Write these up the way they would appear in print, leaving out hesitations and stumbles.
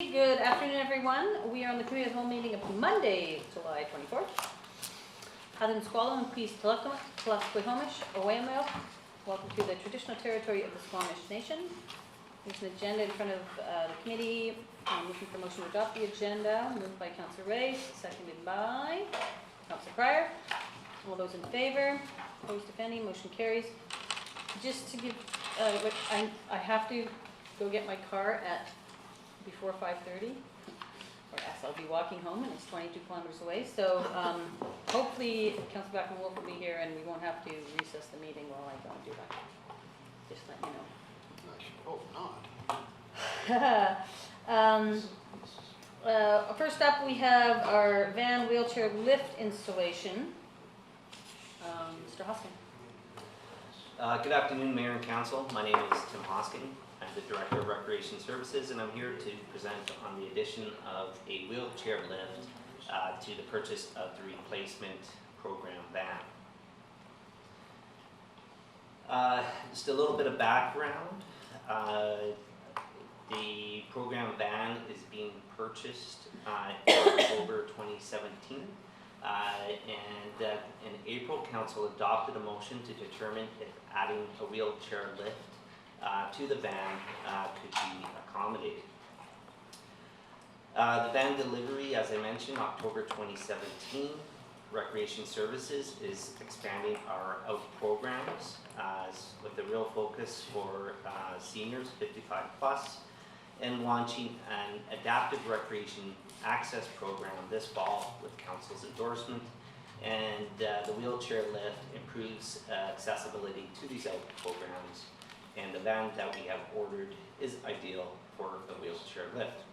Good afternoon, everyone. We are on the committee of the whole meeting of Monday, July 24th. Hadden Squallow and Peace Tlaquehomish, Owamel. Welcome to the traditional territory of the Squamish Nation. There's an agenda in front of the committee. I'm looking for motion to adopt the agenda. Moved by Councillor Race, seconded by Councillor Pryor. All those in favor? Opposed, if any, motion carries. Just to give, I have to go get my car at before 5:30, or else I'll be walking home, and it's 22 kilometers away. So hopefully Councillor Blackman Wolf will be here, and we won't have to recess the meeting while I go and do that. Just let you know. First up, we have our van wheelchair lift installation. Mr. Hoskin. Good afternoon, Mayor and Council. My name is Tim Hoskin. I'm the Director of Recreation Services, and I'm here to present on the addition of a wheelchair lift to the purchase of the replacement program van. Just a little bit of background. The program van is being purchased in October 2017. And in April, Council adopted a motion to determine if adding a wheelchair lift to the van could be accommodated. The van delivery, as I mentioned, October 2017. Recreation Services is expanding our out programs with a real focus for seniors 55 plus, and launching an adaptive recreation access program this fall with Council's endorsement. And the wheelchair lift improves accessibility to these out programs, and the van that we have ordered is ideal for the wheelchair lift.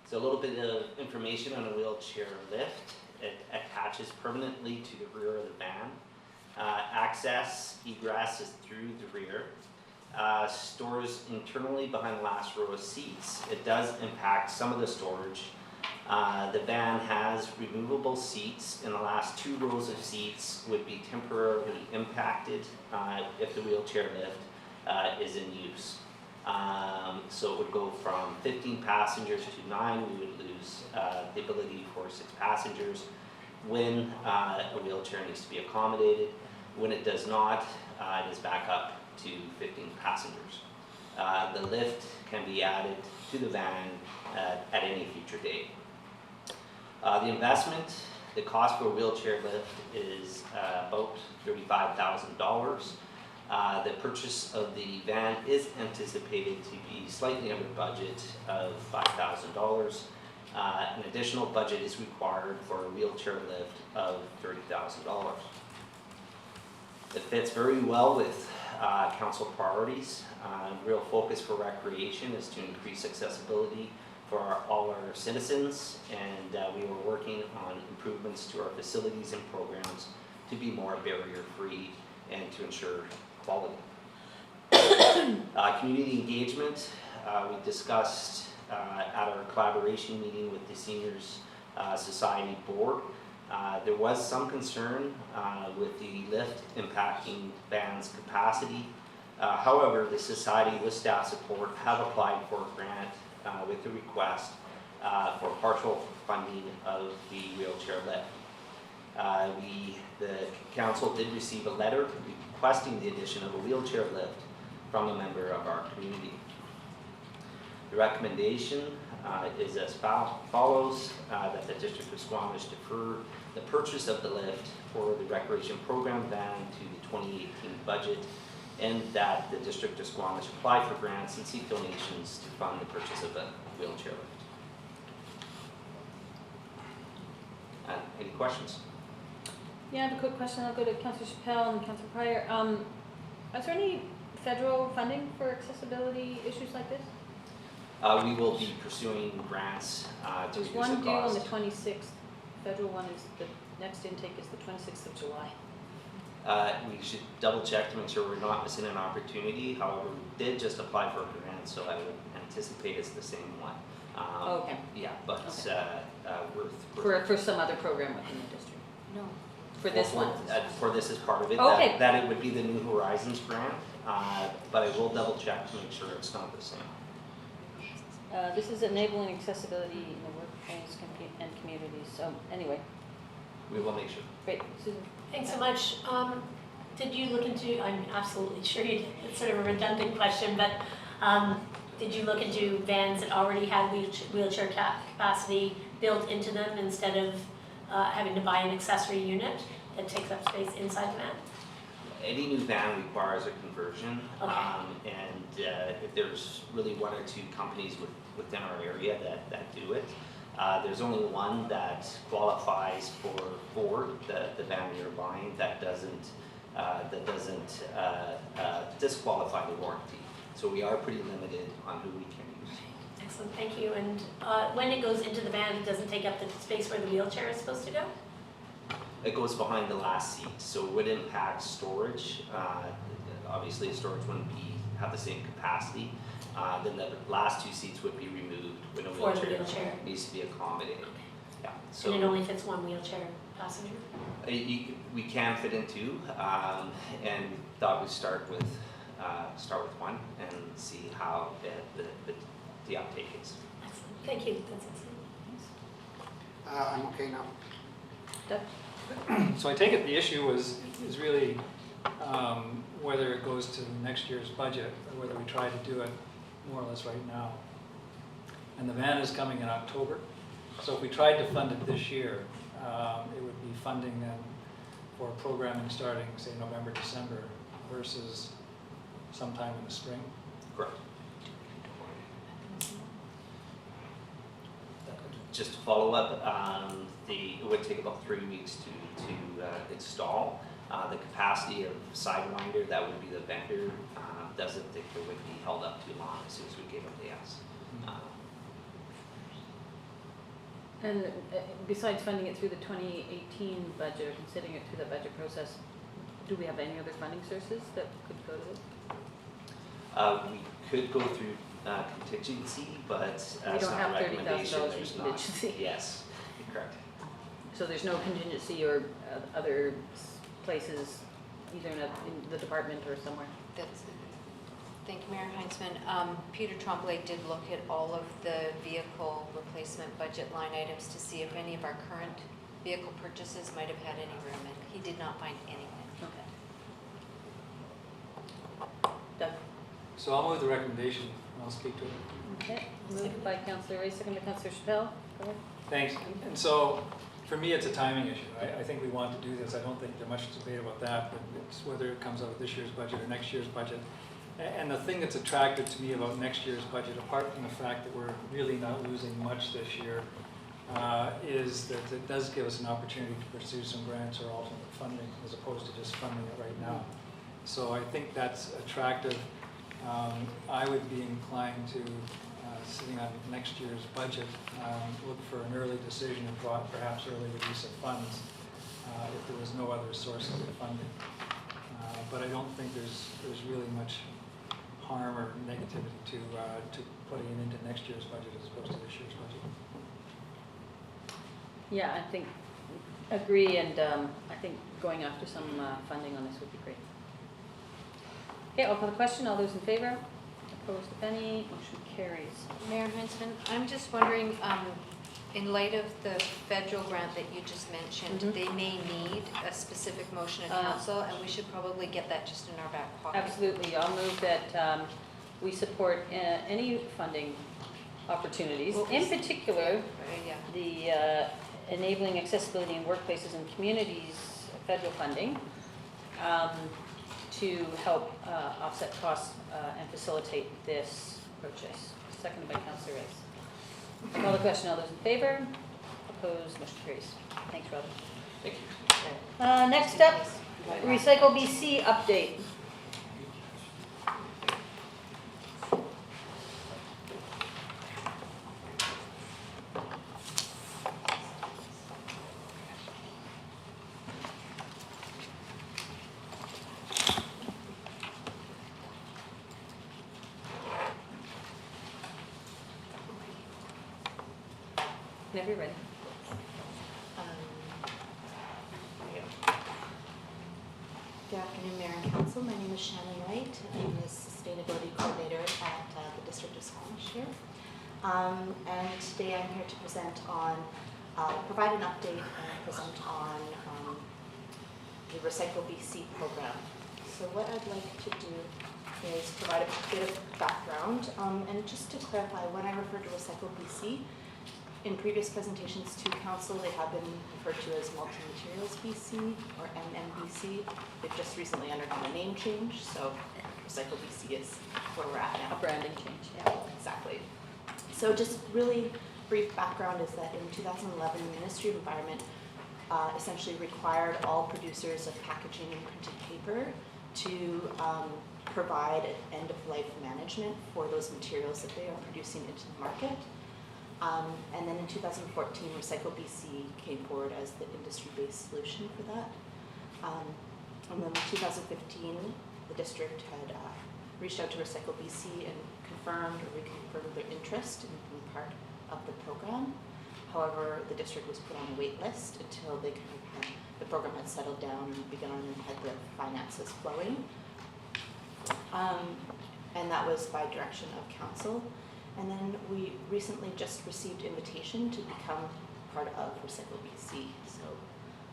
So a little bit of information on a wheelchair lift. It attaches permanently to the rear of the van. Access, egress is through the rear. Stores internally behind the last row of seats. It does impact some of the storage. The van has removable seats, and the last 2 rows of seats would be temporarily impacted if the wheelchair lift is in use. So it would go from 15 passengers to 9. We would lose the ability for 6 passengers when a wheelchair needs to be accommodated. When it does not, it is back up to 15 passengers. The lift can be added to the van at any future date. The investment, the cost for a wheelchair lift is about $35,000. The purchase of the van is anticipated to be slightly under budget of $5,000. An additional budget is required for a wheelchair lift of $30,000. It fits very well with council priorities. Real focus for recreation is to increase accessibility for all our citizens, and we are working on improvements to our facilities and programs to be more barrier-free and to ensure quality. Community engagement, we discussed at our collaboration meeting with the Seniors Society Board. There was some concern with the lift impacting van's capacity. However, the Society, with staff support, have applied for a grant with the request for partial funding of the wheelchair lift. The council did receive a letter requesting the addition of a wheelchair lift from a member of our community. The recommendation is as follows, that the District of Squamish defer the purchase of the lift for the recreation program van to the 2018 budget, and that the District of Squamish apply for grants and seek donations to fund the purchase of a wheelchair lift. Any questions? Yeah, I have a quick question. I'll go to Councillor Chappelle and Councillor Pryor. Is there any federal funding for accessibility issues like this? We will be pursuing grants to There's reduce the one due on the cost. 26th. Federal one is, the next intake is the 26th of July. We should double check to make sure we're not missing an opportunity. However, we did just apply for a grant, so I would anticipate it's the same one. Okay. Yeah, but Okay. For some other program within the district? No. For this one? For this is part of it. Okay. That it would be the New Horizons grant, but I will double check to make sure it's not the same. This is enabling accessibility in the workplace and communities, so anyway, We will make sure. great, Susan. Thanks so much. Did you look into, I'm absolutely sure you did, it's sort of a redundant question, but did you look into vans that already had wheelchair capacity built into them instead of having to buy an accessory unit that takes up space inside the van? Any new van requires a conversion. Okay. If there's really one or two companies within our area that do it, there's only one that qualifies for the van we are buying that doesn't disqualify the warranty. So we are pretty limited on who we can use. Excellent, thank you. And when it goes into the van, it doesn't take up the space where the wheelchair is supposed to go? It goes behind the last seat, so it would impact storage. Obviously, storage wouldn't have the same capacity. Then the last two seats would be removed when a For the wheelchair. needs to be accommodated. Yeah. And So it only fits one wheelchair passenger? we can fit in two, and thought we'd start with one and see how the uptake is. Excellent, thank you, that's excellent. I'm okay now. Doug? So I take it the issue is really whether it goes to next year's budget or whether we try to do it more or less right now. And the van is coming in October. So if we tried to fund it this year, it would be funding then for programming starting, say, November, December versus sometime in the spring. Correct. Just to follow up, it would take about 3 weeks to install. The capacity of Sidewinder, that would be the vendor, doesn't think it would be held up too long as soon as we gave them the yes. And besides funding it through the 2018 budget, or considering it through the budget process, do we have any other funding sources that could go to it? We could go through contingency, but We it's don't not have a $30,000 recommendation, in there's not. contingency. Yes, correct. So there's no contingency or other places, either in the department or somewhere? Thank you, Mayor Heinzman. Peter Tremblay did look at all of the vehicle replacement budget line items to see if any of our current vehicle purchases might have had any room, and he did not find anything. Okay. Doug? So I'll move the recommendation and I'll speak to it. Okay, moved by Councillor Ray, second by Councillor Chappelle. Go ahead. Thanks. And so for me, it's a timing issue. I think we want to do this. I don't think there's much debate about that, but it's whether it comes out of this year's budget or next year's budget. And the thing that's attractive to me about next year's budget, apart from the fact that we're really not losing much this year, is that it does give us an opportunity to pursue some grants or alternate funding as opposed to just funding it right now. So I think that's attractive. I would be inclined to, sitting on next year's budget, look for an early decision and perhaps early release of funds if there was no other sources of funding. But I don't think there's really much harm or negativity to putting it into next year's budget as opposed to this year's budget. Yeah, I think, agree, and I think going after some funding on this would be great. Okay, I'll call the question. All those in favor? Opposed, if any? Motion carries. Mayor Heinzman, I'm just wondering, in light of the federal grant that you just mentioned, Mhm. they may need a specific motion of council, and we should probably get that just in our back pocket. Absolutely. I'll move that we support any funding opportunities, What in was- particular, Yeah. the enabling accessibility in workplaces and communities federal funding to help offset costs and facilitate this purchase. Seconded by Councillor Rice. I'll call the question. All those in favor? Opposed? Motion carries. Thanks, Robin. Thank you. Next up, Recycle BC update. Whenever you're ready. Good afternoon, Mayor and Council. My name is Shannon Wright. I'm the Sustainability Coordinator at the District of Squamish here. And today I'm here to present on, provide an update and present on the Recycle BC program. So what I'd like to do is provide a bit of background. And just to clarify, when I refer to Recycle BC, in previous presentations to council, they have been referred to as Multi-Materials BC or MMBC. They've just recently undergone a name change, so Recycle BC is where we're at now. A branding change, yeah. Exactly. So just really brief background is that in 2011, the Ministry of Environment essentially required all producers of packaging and printed paper to provide end-of-life management for those materials that they are producing into the market. And then in 2014, Recycle BC came forward as the industry-based solution for that. And then in 2015, the district had reached out to Recycle BC and confirmed or reconfirmed their interest in being part of the program. However, the district was put on a wait list until they kind of had, the program had settled down and begun and had the finances flowing. And that was by direction of council. And then we recently just received invitation to become part of Recycle BC, so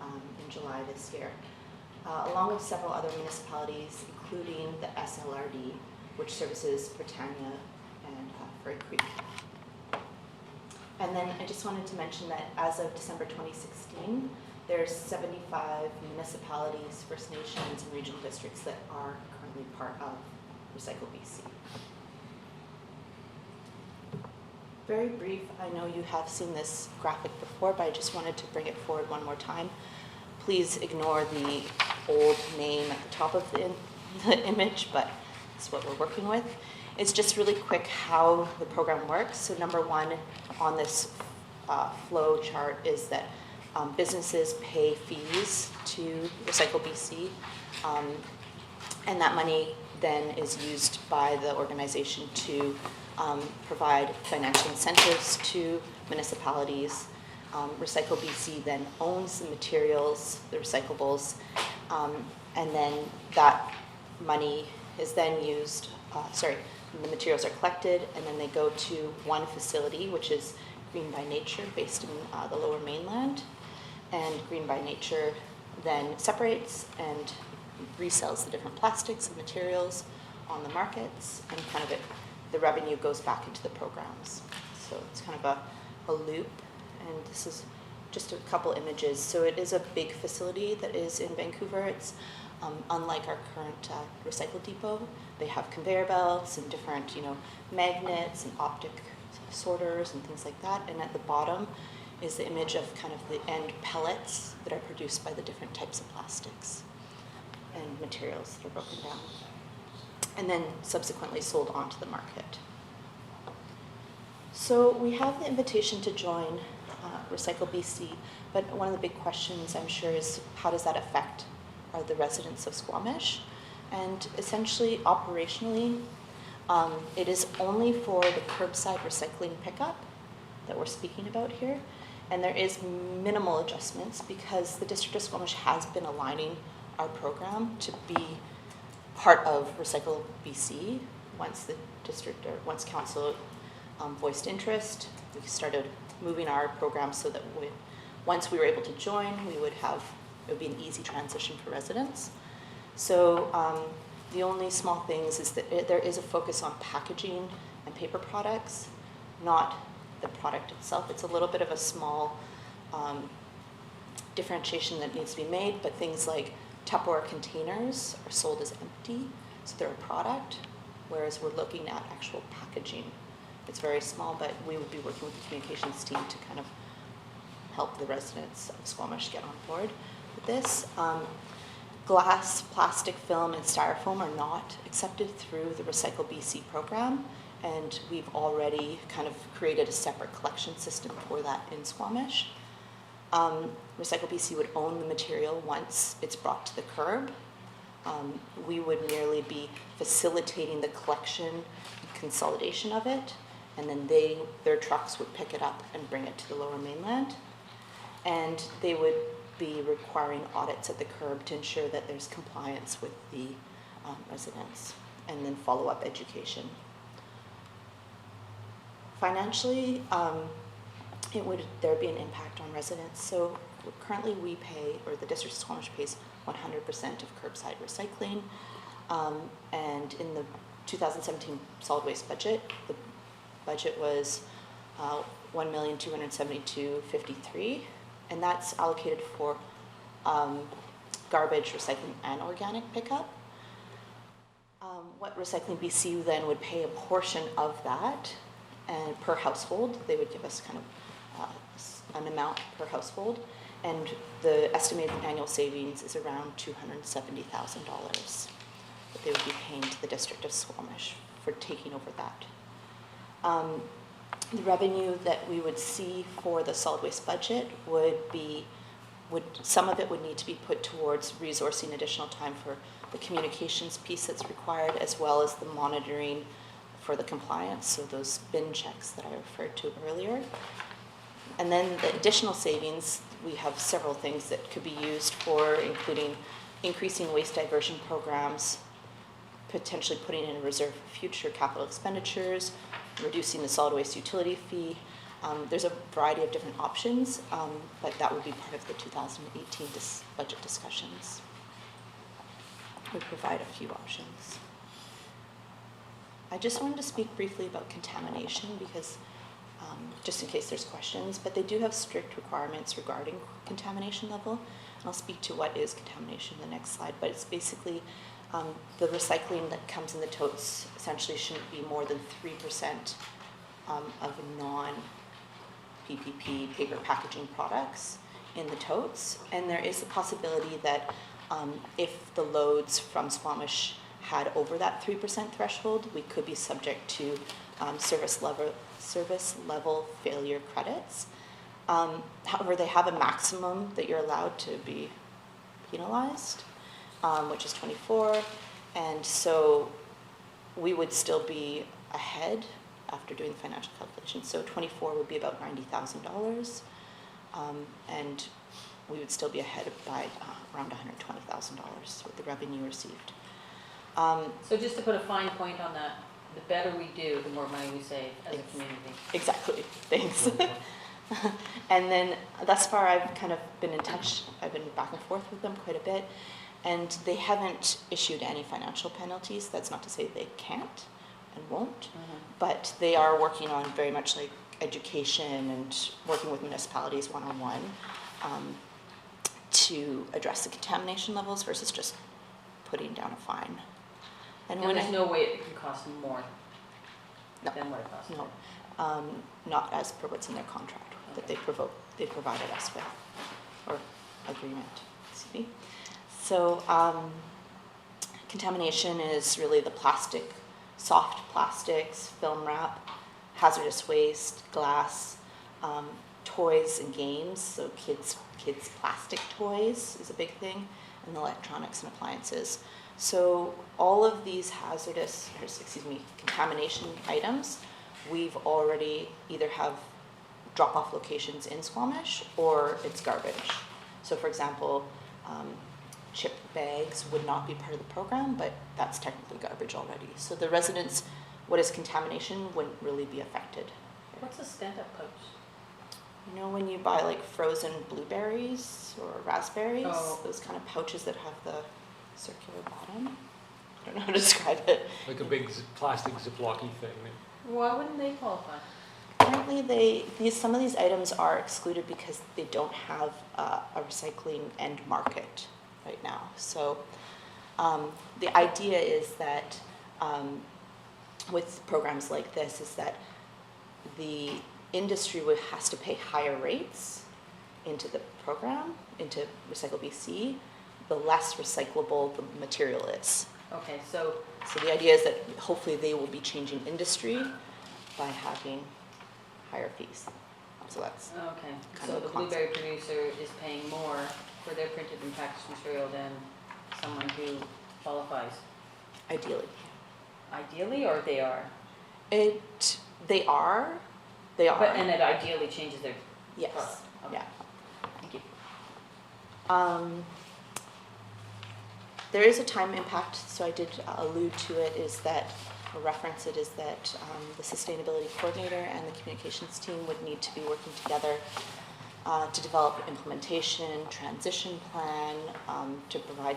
in July this year, along with several other municipalities, including the SLRD, which services Britannia and Furry Creek. And then I just wanted to mention that as of December 2016, there's 75 municipalities, First Nations, and regional districts that are currently part of Recycle BC. Very brief, I know you have seen this graphic before, but I just wanted to bring it forward one more time. Please ignore the old name at the top of the image, but it's what we're working with. It's just really quick how the program works. So number one on this flow chart is that businesses pay fees to Recycle BC, and that money then is used by the organization to provide financial incentives to municipalities. Recycle BC then owns the materials, the recyclables, and then that money is then used, the materials are collected and then they go to one facility, which is Green by Nature, based in the Lower Mainland. And Green by Nature then separates and resells the different plastics and materials on the markets, and kind of the revenue goes back into the programs. So it's kind of a loop, and this is just a couple images. So it is a big facility that is in Vancouver. It's unlike our current recycle depot. They have conveyor belts and different, magnets and optic sorters and things like that. And at the bottom is the image of kind of the end pellets that are produced by the different types of plastics and materials that are broken down, and then subsequently sold onto the market. So we have the invitation to join Recycle BC, but one of the big questions I'm sure is how does that affect the residents of Squamish? And essentially, operationally, it is only for the curbside recycling pickup that we're speaking about here, and there is minimal adjustments because the District of Squamish has been aligning our program to be part of Recycle BC. Once the district or once council voiced interest, we started moving our program so that once we were able to join, it would be an easy transition for residents. So the only small things is that there is a focus on packaging and paper products, not the product itself. It's a little bit of a small differentiation that needs to be made, but things like Tupperware containers are sold as empty, so they're a product, whereas we're looking at actual packaging. It's very small, but we would be working with the communications team to kind of help the residents of Squamish get on board with this. Glass, plastic, film, and styrofoam are not accepted through the Recycle BC program, and we've already kind of created a separate collection system for that in Squamish. Recycle BC would own the material once it's brought to the curb. We would merely be facilitating the collection and consolidation of it, and then their trucks would pick it up and bring it to the Lower Mainland. And they would be requiring audits at the curb to ensure that there's compliance with the residents, and then follow-up education. Financially, there would be an impact on residents. So currently we pay, or the District of Squamish pays 100% of curbside recycling. And in the 2017 solid waste budget, the budget was $1,272,053, and that's allocated for garbage, recycling, and organic pickup. What Recycling BC then would pay a portion of that, and per household, they would give us kind of an amount per household, and the estimated annual savings is around $270,000 that they would be paying to the District of Squamish for taking over that. The revenue that we would see for the solid waste budget some of it would need to be put towards resourcing additional time for the communications piece that's required, as well as the monitoring for the compliance, so those bin checks that I referred to earlier. And then the additional savings, we have several things that could be used for, including increasing waste diversion programs, potentially putting in a reserve for future capital expenditures, reducing the solid waste utility fee. There's a variety of different options, but that would be part of the 2018 budget discussions. We provide a few options. I just wanted to speak briefly about contamination because, just in case there's questions, but they do have strict requirements regarding contamination level. And I'll speak to what is contamination in the next slide, but it's basically the recycling that comes in the totes essentially shouldn't be more than 3% of non-PPP paper packaging products in the totes. And there is a possibility that if the loads from Squamish had over that 3% threshold, we could be subject to service level failure credits. However, they have a maximum that you're allowed to be penalized, which is 24, and so we would still be ahead after doing the financial calculation. So 24 would be about $90,000, and we would still be ahead by around $120,000 with the revenue received. So just to put a fine point on that, the better we do, the more money we save as a community. Exactly, thanks. And then thus far I've kind of been in touch, I've been back and forth with them quite a bit, and they haven't issued any financial penalties. That's not to say they can't and won't, but they are working on very much like education and working with municipalities one-on-one to address the contamination levels versus just putting down a fine. And there's no way it can cost more No. than what it costs. No, not as per what's in their contract that they provided us with, or agreement, excuse me. So contamination is really the plastic, soft plastics, film wrap, hazardous waste, glass, toys and games, so kids plastic toys is a big thing, and electronics and appliances. So all of these contamination items, we've already either have drop-off locations in Squamish or it's garbage. So for example, chip bags would not be part of the program, but that's technically garbage already. So the residents, what is contamination, wouldn't really be affected. What's a stand-up pouch? You know when you buy like frozen blueberries or raspberries, those kind of pouches that have the circular bottom? I don't know how to describe it. Like a big plastic Ziploc-y thing. Why wouldn't they qualify? Currently, some of these items are excluded because they don't have a recycling end market right now. So the idea is that with programs like this is that the industry has to pay higher rates into the program, into Recycle BC, the less recyclable the material is. Okay, so the idea is that hopefully they will be changing industry by having higher fees. So that's okay, kind so of the the blueberry producer is paying more for their printed and packaged material than someone who qualifies. ideally. Ideally, or they are? They are. But, and it ideally changes their Yes, product. Okay. yeah. Thank you. There is a time impact, so I did allude to it, is that reference it, is that the sustainability coordinator and the communications team would need to be working together to develop implementation, transition plan to provide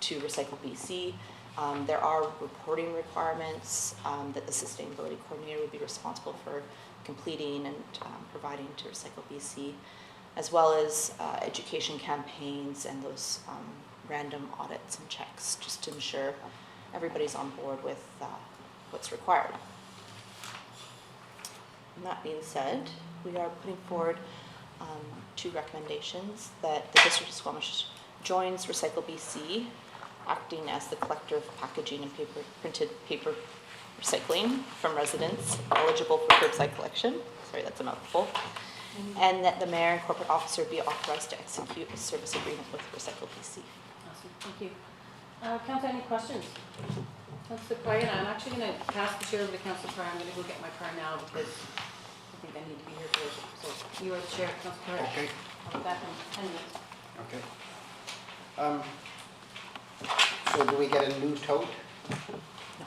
to Recycle BC. There are reporting requirements that the sustainability coordinator would be responsible for completing and providing to Recycle BC, as well as education campaigns and those random audits and checks, just to ensure everybody's on board with what's required. And that being said, we are putting forward 2 recommendations: that the District of Squamish joins Recycle BC, acting as the collector of packaging and printed paper recycling from residents eligible for curbside collection. Sorry, that's a mouthful. And that the mayor and corporate officer be authorized to execute a service agreement with Recycle BC. Awesome, thank you. Council, any questions? Councilor Pryor, I'm actually going to pass the chair over to Councilor Pryor. I'm going to go get my car now because I think I need to be here first. So you are the chair, Councilor Pryor. Okay, I'll be back in 10 minutes. okay. So do we get a new tote? No.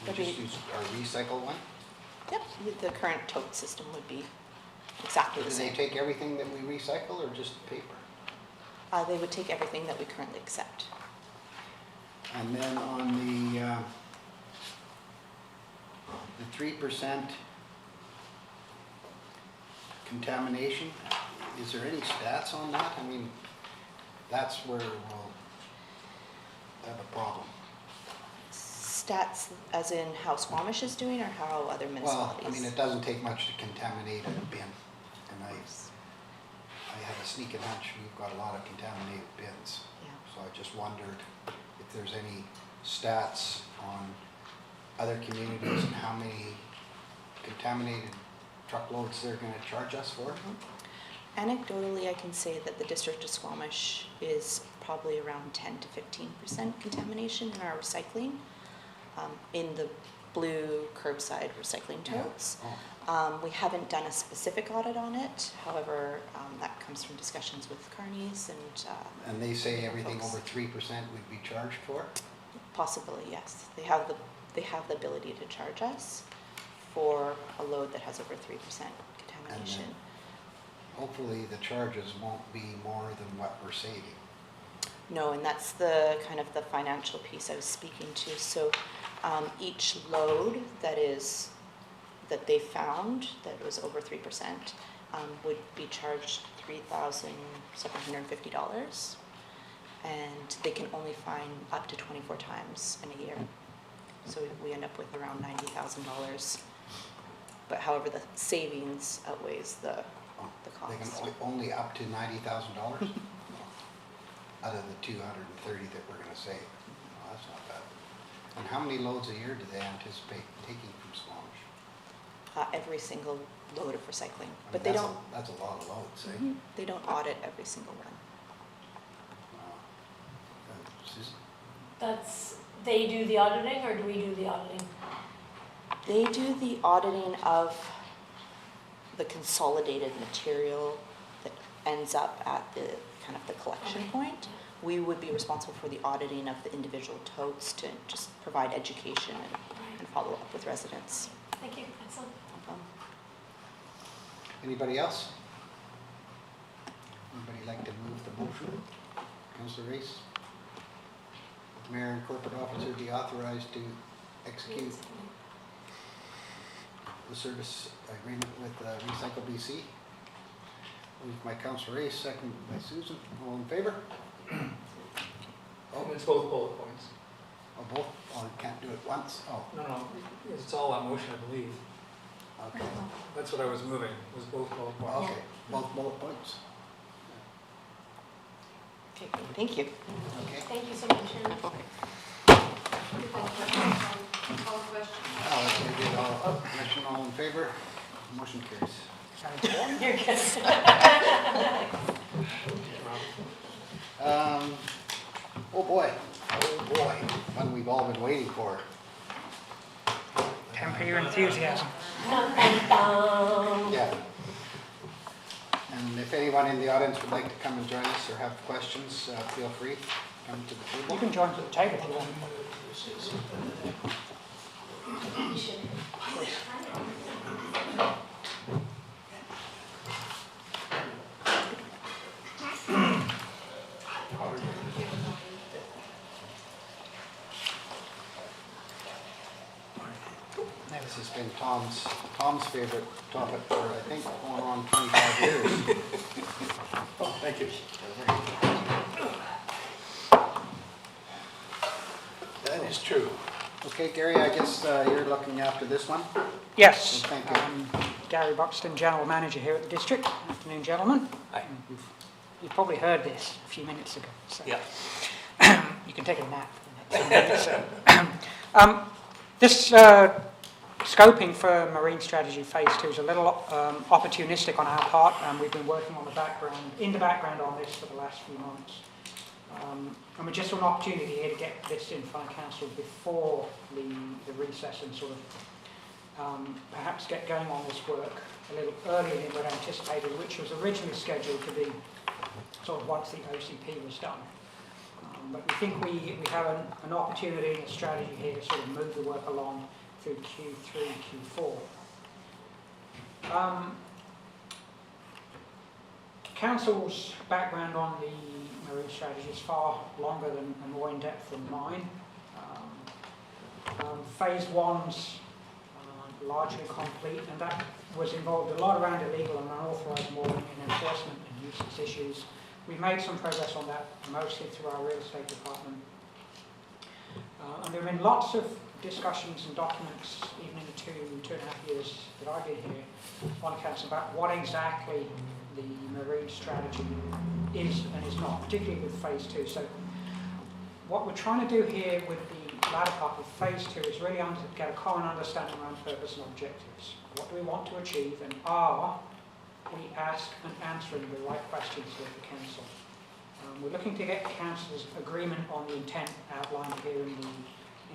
We just use our recycle one? Yep, the current tote system would be exactly Do the they same. take everything that we recycle or just paper? They would take everything that we currently accept. And then on the 3% contamination, is there any stats on that? I mean, that's where we'll have a problem. Stats as in how Squamish is doing or how other Well, municipalities? I mean, it doesn't take much to contaminate a bin. And I have a sneaking hunch we've got a lot of contaminated bins. Yeah. So I just wondered if there's any stats on other communities and how many contaminated truckloads they're gonna charge us for? Anecdotally, I can say that the District of Squamish is probably around 10 to 15% contamination in our recycling, in the blue curbside recycling Yeah. totes. Oh, We haven't done a specific audit on it. However, that comes from discussions with Carney's and and they say everything Folks. over 3% would be charged for? possibly, yes. They have the ability to charge us for a load that has over 3% contamination. Hopefully the charges won't be more than what we're saving. No, and that's the kind of the financial piece I was speaking to. So each load that they found that was over 3% would be charged $3,750, and they can only fine up to 24 times in a year. So we end up with around $90,000. But however, the savings outweighs the They can cost. only up to $90,000? Out of the 230 that we're gonna save. Oh, that's not bad. And how many loads a year do they anticipate taking from Squamish? Every single load of recycling, I mean, but they that's don't. That's a lot of loads, eh? They don't audit every single one. Wow. Susan? They do the auditing or do we do the auditing? They do the auditing of the consolidated material that ends up at the kind of the collection Okay. point. We would be responsible for the auditing of the individual totes to just provide education and follow up with residents. Thank you, excellent. Anybody else? Anybody like to move the motion? Councillor Reese? Mayor and corporate officer be authorized to execute the service agreement with Recycle BC. Moved by Councillor Reese, second by Susan. All in favor? Oh, it's both bullet points. Oh, both? Oh, you can't do it once? Oh, No, it's all on motion, I believe. okay. That's what I was moving, was both bullet points. Okay, both bullet points. Okay, thank you. Okay. Thank you so much, Sharon. Alice, you did all, commission all in favor? Motion carries. You're good. Oh boy, one we've all been waiting for. Temper your enthusiasm. Dum, dum, dum. Yeah. And if anyone in the audience would like to come and join us or have questions, feel free, come to the You table. can join to the table if you want. You should. This has been Tom's favorite topic for, I think, going on 25 years. Oh, thank you. That is true. Okay, Gary, I guess you're looking after this one? Yes, Thank you. Gary Buxton, General Manager here at the district. Afternoon, gentlemen. Hi. You've probably heard this a few minutes ago, so Yeah. you can take a nap for the next 10 minutes. This scoping for Marine Strategy Phase 2 is a little opportunistic on our part, and we've been working in the background on this for the last few months. And we just saw an opportunity here to get this in front of council before the recess and sort of perhaps get going on this work a little earlier than we'd anticipated, which was originally scheduled to be sort of once the OCP was done. But we think we have an opportunity and a strategy here to sort of move the work along through Q3, Q4. Council's background on the marine strategy is far longer and more in-depth than mine. Phase 1's largely complete, and that was involved a lot around illegal and unauthorised mooring and enforcement and nuisance issues. We've made some progress on that, mostly through our real estate department. And there have been lots of discussions and documents, even in the two and a half years that I've been here on council, about what exactly the marine strategy is and is not, particularly with Phase 2. So what we're trying to do here with the latter part of Phase 2 is really get a common understanding around purpose and objectives. What do we want to achieve, and are we ask and answering the right questions here for council? We're looking to get council's agreement on the intent outlined here in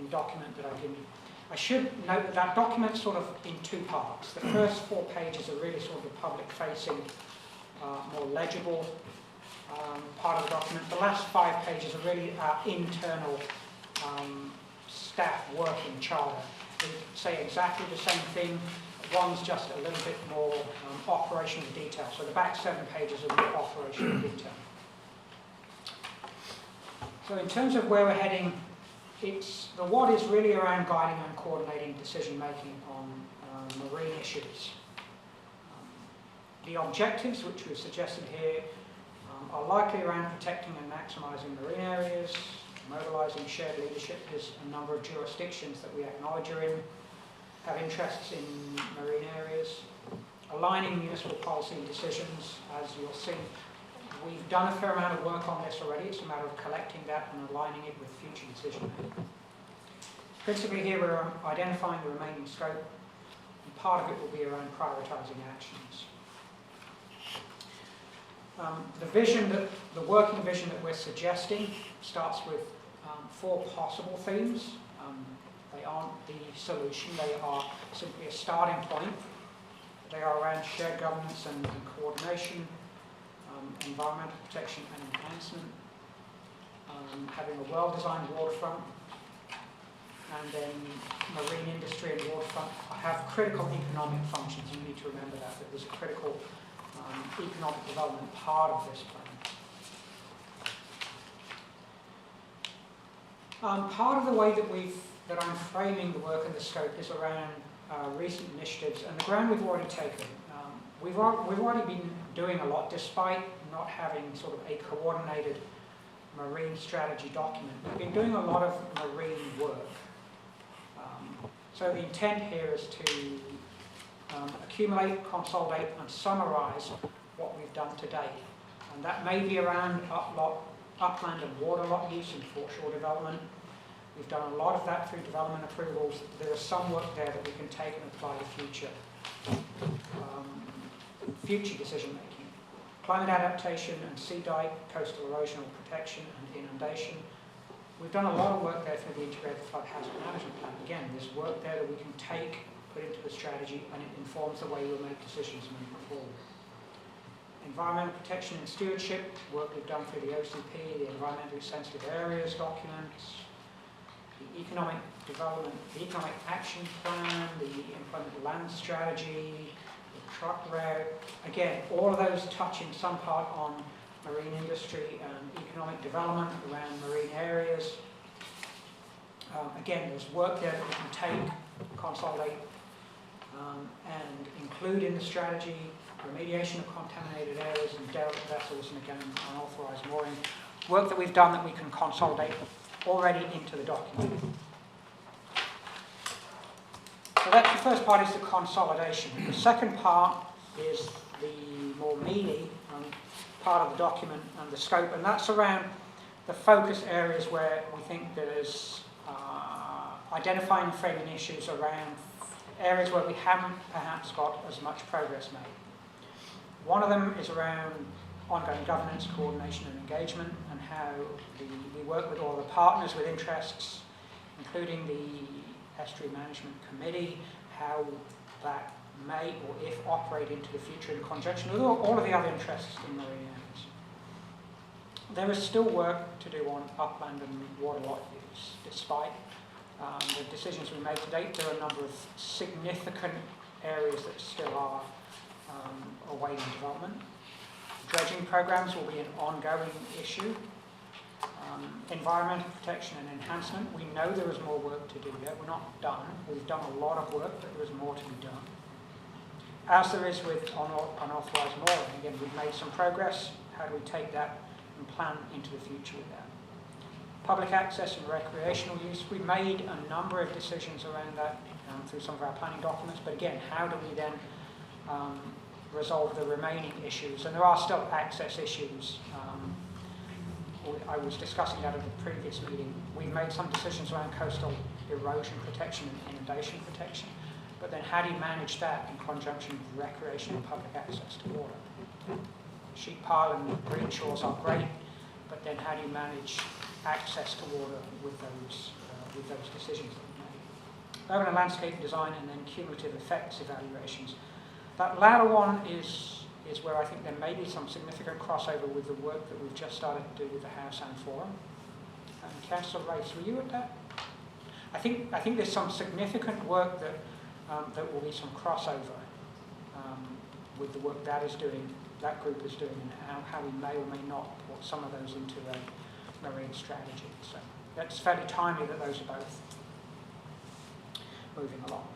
the document that I've given you. I should note that that document's sort of in two parts. The first 4 pages are really sort of the public-facing, more legible part of the document. The last 5 pages are really our internal staff working charter. They say exactly the same thing. One's just a little bit more operational detail. So the back 7 pages are more operational detail. So in terms of where we're heading, the what is really around guiding and coordinating decision making on marine issues. The objectives, which we've suggested here, are likely around protecting and maximising marine areas, mobilising shared leadership. There's a number of jurisdictions that we acknowledge are in, have interests in marine areas, aligning municipal policy decisions. As you'll see, we've done a fair amount of work on this already. It's a matter of collecting that and aligning it with future decision making. Principally here we're identifying the remaining scope, and part of it will be around prioritising actions. The working vision that we're suggesting starts with 4 possible themes. They aren't the solution, they are simply a starting point. They are around shared governance and coordination, environmental protection and enhancement, having a well-designed waterfront, and then marine industry and waterfront have critical economic functions. You need to remember that there's a critical economic development part of this plan. Part of the way that I'm framing the work and the scope is around recent initiatives and the ground we've already taken. We've already been doing a lot, despite not having sort of a coordinated marine strategy document. We've been doing a lot of marine work. So the intent here is to accumulate, consolidate and summarise what we've done to date. And that may be around upland and water lot use and foreshore development. We've done a lot of that through development approvals. There is some work there that we can take and apply to future decision making. Climate adaptation and sea dike, coastal erosional protection and inundation. We've done a lot of work there through the Integrated Flood Hazard Management Plan. Again, there's work there that we can take, put into a strategy, and it informs the way we'll make decisions moving forward. Environmental protection and stewardship, work we've done through the OCP, the Environmentally Sensitive Areas documents. the economic development, the economic action plan, the employment land strategy, the truck route. Again, all of those touch in some part on marine industry and economic development around marine areas. Again, there's work there that we can take, consolidate, and include in the strategy, remediation of contaminated areas and derelict vessels, and again, unauthorised mooring. Work that we've done that we can consolidate already into the document. So that's the first part, is the consolidation. The second part is the more meaty part of the document and the scope, and that's around the focus areas where we think there's identifying and framing issues around areas where we haven't perhaps got as much progress made. One of them is around ongoing governance, coordination and engagement, and how we work with all the partners with interests, including the Estuary Management Committee, how that may or if operate into the future in conjunction with all of the other interests in marine areas. There is still work to do on upland and waterlogged use, despite the decisions we made to date. There are a number of significant areas that still are awaiting development. Dredging programs will be an ongoing issue. Environmental protection and enhancement, we know there is more work to do there. We're not done. We've done a lot of work, but there is more to be done. As there is with unauthorised mooring, again, we've made some progress. How do we take that and plan into the future with that? Public access and recreational use, we've made a number of decisions around that through some of our planning documents, but again, how do we then resolve the remaining issues? And there are still access issues. I was discussing that at the previous meeting. We've made some decisions around coastal erosion protection and inundation protection, but then how do you manage that in conjunction with recreation and public access to water? Sheep pile and green shores are great, but then how do you manage access to water with those decisions that we made? Urban and landscape design, and then cumulative effects evaluations. That latter one is where I think there may be some significant crossover with the work that we've just started to do with the Howe Sound Forum. Councillor Race, were you at that? I think there's some significant work that will be some crossover with the work that group is doing, and how we may or may not put some of those into a marine strategy. So that's fairly timely that those are both moving along.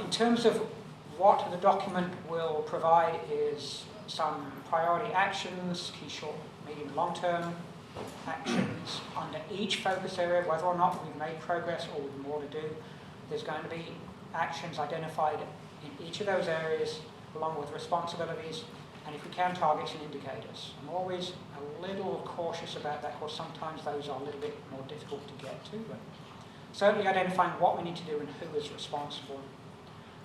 In terms of what the document will provide is some priority actions, key short, medium, long-term actions under each focus area, whether or not we've made progress or with more to do. There's going to be actions identified in each of those areas, along with responsibilities, and if we can, targets and indicators. I'm always a little cautious about that, because sometimes those are a little bit more difficult to get to, but certainly identifying what we need to do and who is responsible.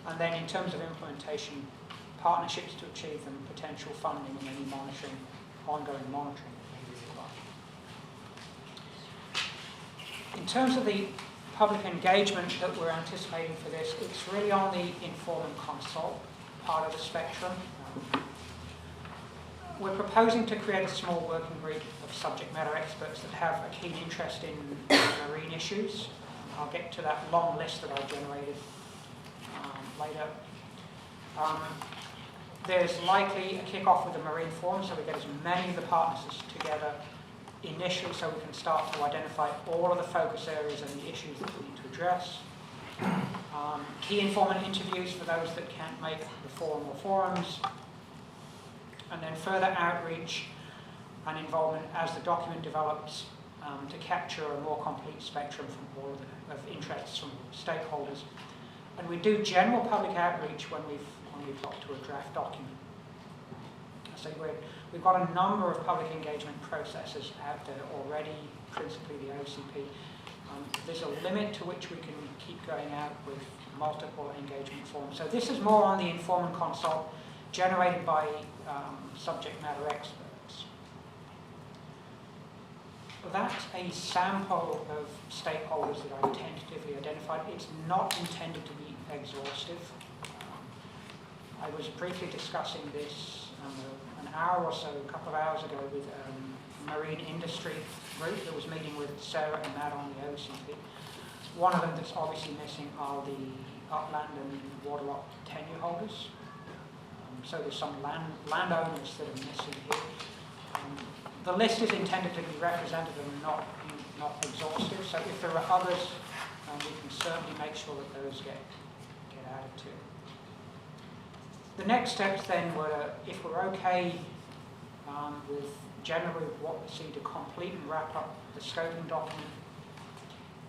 And then in terms of implementation, partnerships to achieve them, potential funding, and any monitoring, ongoing monitoring that may be required. In terms of the public engagement that we're anticipating for this, it's really on the inform and consult part of the spectrum. We're proposing to create a small working group of subject matter experts that have a keen interest in marine issues. I'll get to that long list that I've generated later. There's likely a kick-off with the Marine Forum, so we get as many of the partners together initially so we can start to identify all of the focus areas and the issues that we need to address. Key informant interviews for those that can't make the forum or forums. And then further outreach and involvement as the document develops to capture a more complete spectrum from all of interests from stakeholders. And we do general public outreach when we've got to a draft document. So we've got a number of public engagement processes out there already, principally the OCP. There's a limit to which we can keep going out with multiple engagement forums. So this is more on the inform and consult generated by subject matter experts. That's a sample of stakeholders that I've tentatively identified. It's not intended to be exhaustive. I was briefly discussing this an hour or so, a couple of hours ago with marine industry group that was meeting with Sarah and Matt on the OCP. One of them that's obviously missing are the upland and waterlock tenure holders. So there's some landowners that are missing here. The list is intended to be representative and not exhaustive, so if there are others, we can certainly make sure that those get added to. The next steps then were, if we're okay with generally what we see to complete and wrap up the scoping document,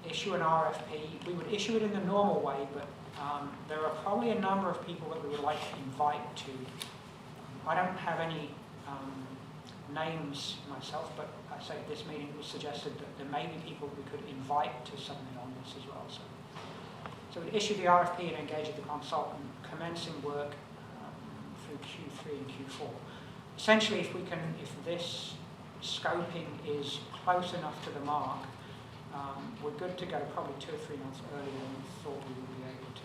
issue an RFP. We would issue it in the normal way, but there are probably a number of people that we would like to invite to. I don't have any names myself, but I say at this meeting it was suggested that there may be people we could invite to submit on this as well. So we'd issue the RFP and engage with the consultant, commencing work through Q3 and Q4. Essentially, if this scoping is close enough to the mark, we're good to go probably 2 or 3 months earlier than we thought we would be able to.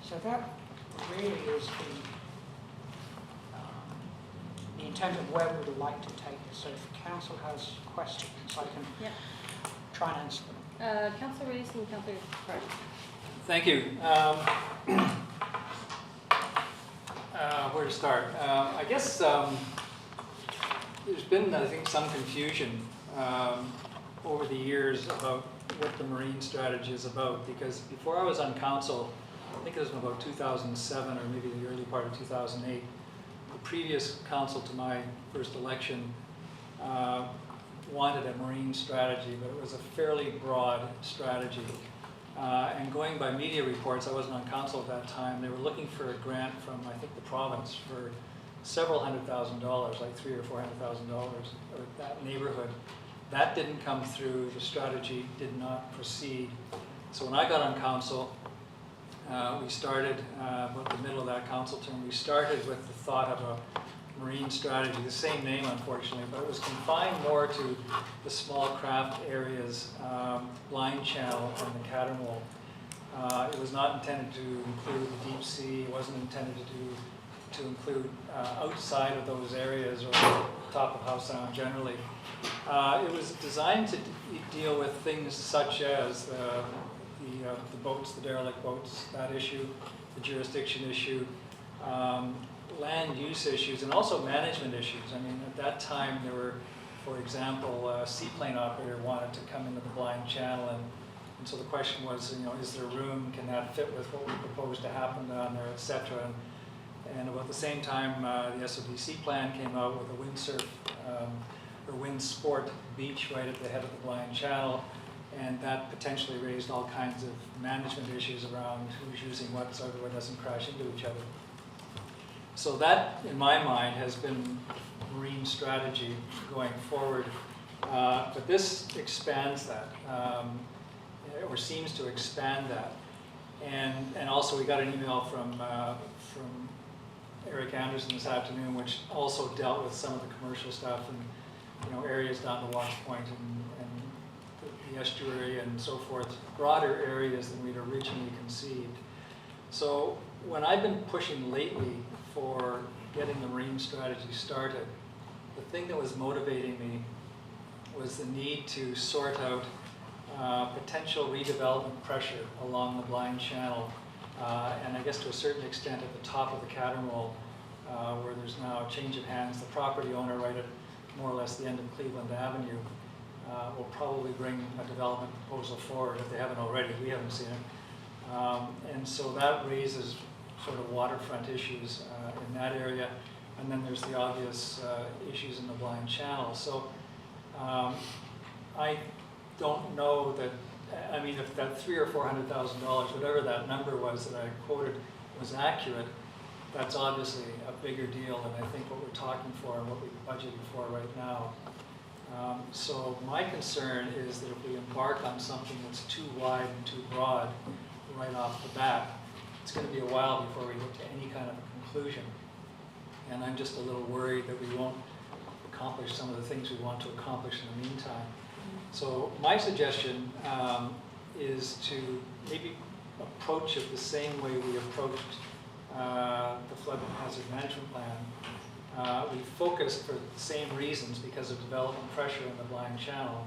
So that really is the intent of where we would like to take this. So if council has questions, I can try and answer them. Councillor Rees and Councillor Carter. Thank you. Where to start? I guess there's been, I think, some confusion over the years about what the marine strategy is about, because before I was on council, I think it was about 2007 or maybe the early part of 2008, the previous council to my first election wanted a marine strategy, but it was a fairly broad strategy. And going by media reports, I wasn't on council at that time, they were looking for a grant from, I think, the province for several $100,000, like $300,000 or $400,000, or that neighborhood. That didn't come through, the strategy did not proceed. So when I got on council, we started, about the middle of that council term, we started with the thought of a marine strategy, the same name unfortunately, but it was confined more to the small craft areas, Blind Channel and the Cattermole. It was not intended to include the deep sea, it wasn't intended to include outside of those areas or top of Howe Sound generally. It was designed to deal with things such as the boats, the derelict boats, that issue, the jurisdiction issue, land use issues, and also management issues. I mean, at that time there were, for example, a seaplane operator wanted to come into the Blind Channel, and so the question was, is there room, can that fit with what we propose to happen down there, etc. And about the same time, the SODC plan came out with a windsurf or wind sport beach right at the head of the Blind Channel, and that potentially raised all kinds of management issues around who's using what so everyone doesn't crash into each other. So that, in my mind, has been marine strategy going forward. But this expands that, or seems to expand that. And also we got an email from Eric Anderson this afternoon, which also dealt with some of the commercial stuff and areas down the Wash Point and the estuary and so forth, broader areas than we'd originally conceived. So when I've been pushing lately for getting the marine strategy started, the thing that was motivating me was the need to sort out potential redevelopment pressure along the Blind Channel, and I guess to a certain extent at the top of the Cattermole, where there's now a change of hands. The property owner right at more or less the end of Cleveland Avenue will probably bring a development proposal forward if they haven't already. We haven't seen it. And so that raises sort of waterfront issues in that area. And then there's the obvious issues in the Blind Channel. So I don't know that, I mean, if that $300,000 or $400,000, whatever that number was that I quoted, was accurate, that's obviously a bigger deal than I think what we're talking for and what we budgeted for right now. So my concern is that if we embark on something that's too wide and too broad right off the bat, it's going to be a while before we get to any kind of a conclusion. And I'm just a little worried that we won't accomplish some of the things we want to accomplish in the meantime. So my suggestion is to maybe approach it the same way we approached the flood hazard management plan, we focused for the same reasons because of development pressure in the Blind Channel.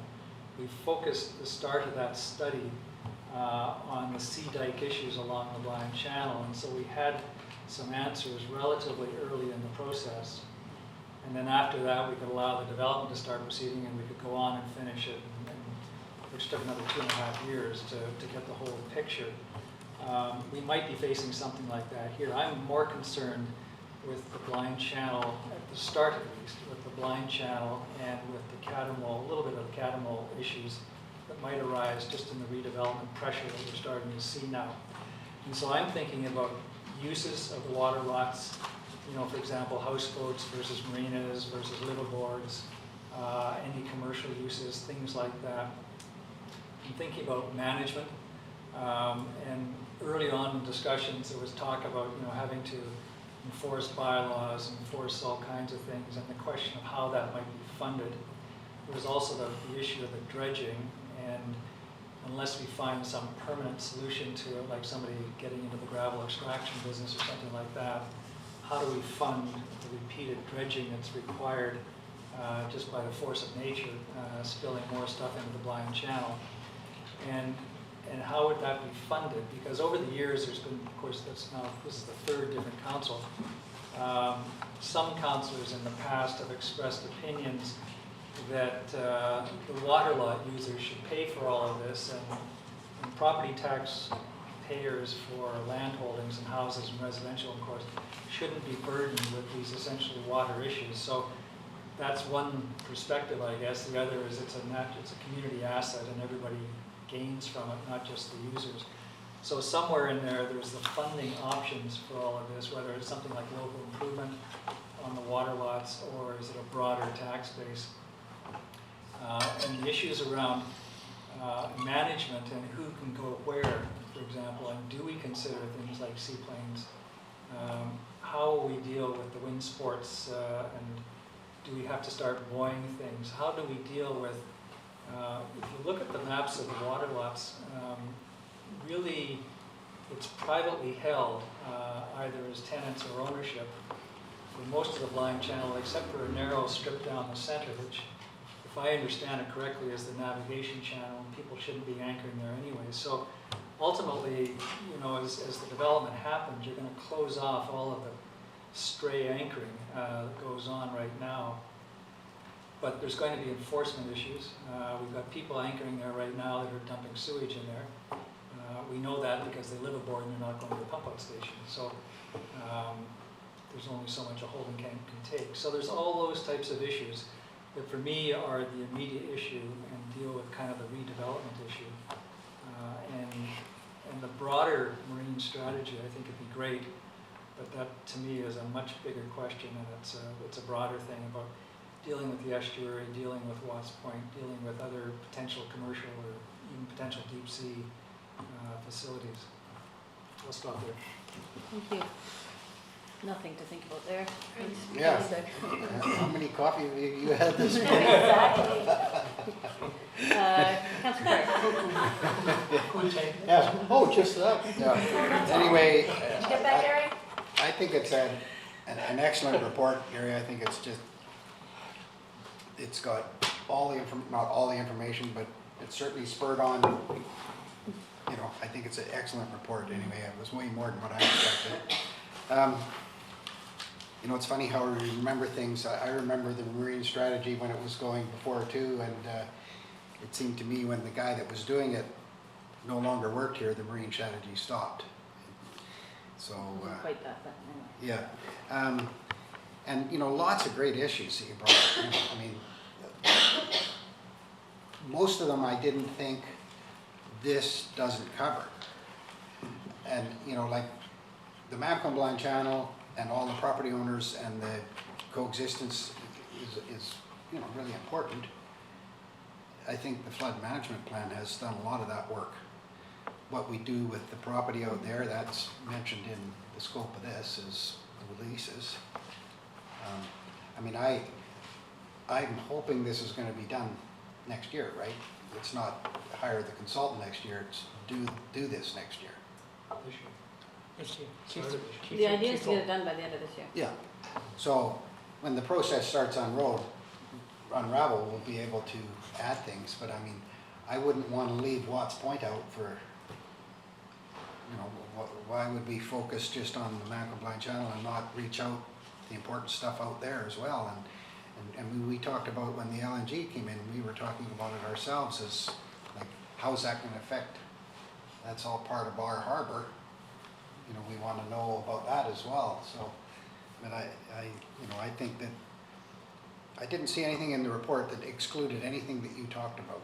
We focused the start of that study on the sea dike issues along the Blind Channel, and so we had some answers relatively early in the process. And then after that, we could allow the development to start proceeding, and we could go on and finish it, which took another 2.5 years to get the whole picture. We might be facing something like that here. I'm more concerned with the Blind Channel, at the start at least, with the Blind Channel and with the Catamount, a little bit of the Catamount issues that might arise just in the redevelopment pressure that we're starting to see now. And so I'm thinking about uses of the water lots, you know, for example, houseboats versus marinas versus liveaboards, any commercial uses, things like that. I'm thinking about management, and early on in discussions there was talk about, you know, having to enforce bylaws, enforce all kinds of things, and the question of how that might be funded. There was also the issue of the dredging, and unless we find some permanent solution to it, like somebody getting into the gravel extraction business or something like that, how do we fund the repeated dredging that's required just by the force of nature, spilling more stuff into the Blind Channel? And how would that be funded? Because over the years, there's been, of course, this is the third different council. Some councillors in the past have expressed opinions that the water lot users should pay for all of this, and property tax payers for land holdings and houses and residential, of course, shouldn't be burdened with these essentially water issues. So that's one perspective, I guess. The other is it's a community asset and everybody gains from it, not just the users. So somewhere in there, there's the funding options for all of this, whether it's something like local improvement on the water lots, or is it a broader tax base? And the issues around management and who can go where, for example, and do we consider things like seaplanes? How will we deal with the wind sports, and do we have to start buoying things? How do we deal with, if you look at the maps of the water lots, really it's privately held, either as tenants or ownership, for most of the Blind Channel, except for a narrow strip down the center, which, if I understand it correctly, is the navigation channel, and people shouldn't be anchoring there anyway. So ultimately, you know, as the development happens, you're going to close off all of the stray anchoring that goes on right now. But there's going to be enforcement issues. We've got people anchoring there right now that are dumping sewage in there. We know that because they live aboard and they're not going to the pump out station. So there's only so much a holding tank can take. So there's all those types of issues that for me are the immediate issue and deal with kind of the redevelopment issue. And the broader marine strategy, I think, would be great, but that to me is a much bigger question, and it's a broader thing about dealing with the estuary, dealing with Watts Point, dealing with other potential commercial or even potential deep sea facilities. I'll stop there. Thank you. Nothing to think about there. Yeah. How many coffee have you had this morning? Exactly. Councillor Perry. Yeah. Oh, just that. Yeah. Anyway, Did you get back, Gary? I think it's an excellent report, Gary. I think it's got all the not all the information, but it's certainly spurred on. You know, I think it's an excellent report. Anyway, it was way more than what I expected. You know, it's funny how we remember things. I remember the marine strategy when it was going before too, and it seemed to me when the guy that was doing it no longer worked here, the marine strategy stopped. So Quite that, but anyway. yeah, and you know, lots of great issues that you brought up. You know, I mean, most of them I didn't think this doesn't cover, and you know, like the Mamco Blind Channel and all the property owners and the coexistence is you know, really important. I think the flood management plan has done a lot of that work. What we do with the property out there, that's mentioned in the scope of this, is the releases. I mean, I'm hoping this is going to be done next year, right? It's not hire the consultant next year, it's do this next year. This year. This year. The idea is to get it done by the end of this year. Yeah, so when the process starts unravel, we'll be able to add things, but I mean, I wouldn't want to leave Watts Point out for, you know, why would we focus just on the Macro Blind Channel and not reach out the important stuff out there as well? And we talked about when the LNG came in, we were talking about it ourselves as, like, how's that gonna affect? That's all part of our harbor. You know, we want to know about that as well, so, but I think that, I didn't see anything in the report that excluded anything that you talked about.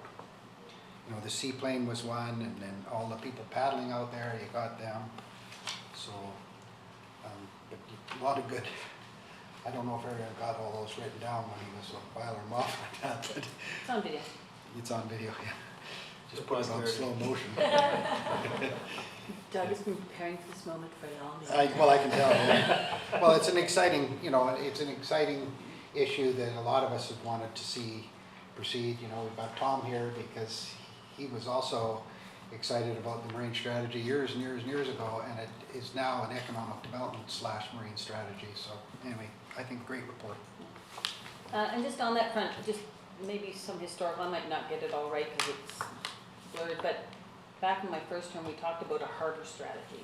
You know, the seaplane was one, and then all the people paddling out there, you got them, so, but a lot of good. I don't know if everyone got all those written down when he was filing them off like that, but It's on video. it's on video, yeah. Just put it on slow motion. Doug has been preparing for this moment for a long time. Well, I can tell, yeah. Well, it's an exciting, you know, it's an exciting issue that a lot of us have wanted to see proceed. You know, we've got Tom here because he was also excited about the marine strategy years and years and years ago, and it is now an economic development / marine strategy. So anyway, I think great report. And just on that front, just maybe some historical, I might not get it all right because it's blurred, but back in my first term, we talked about a harbor strategy.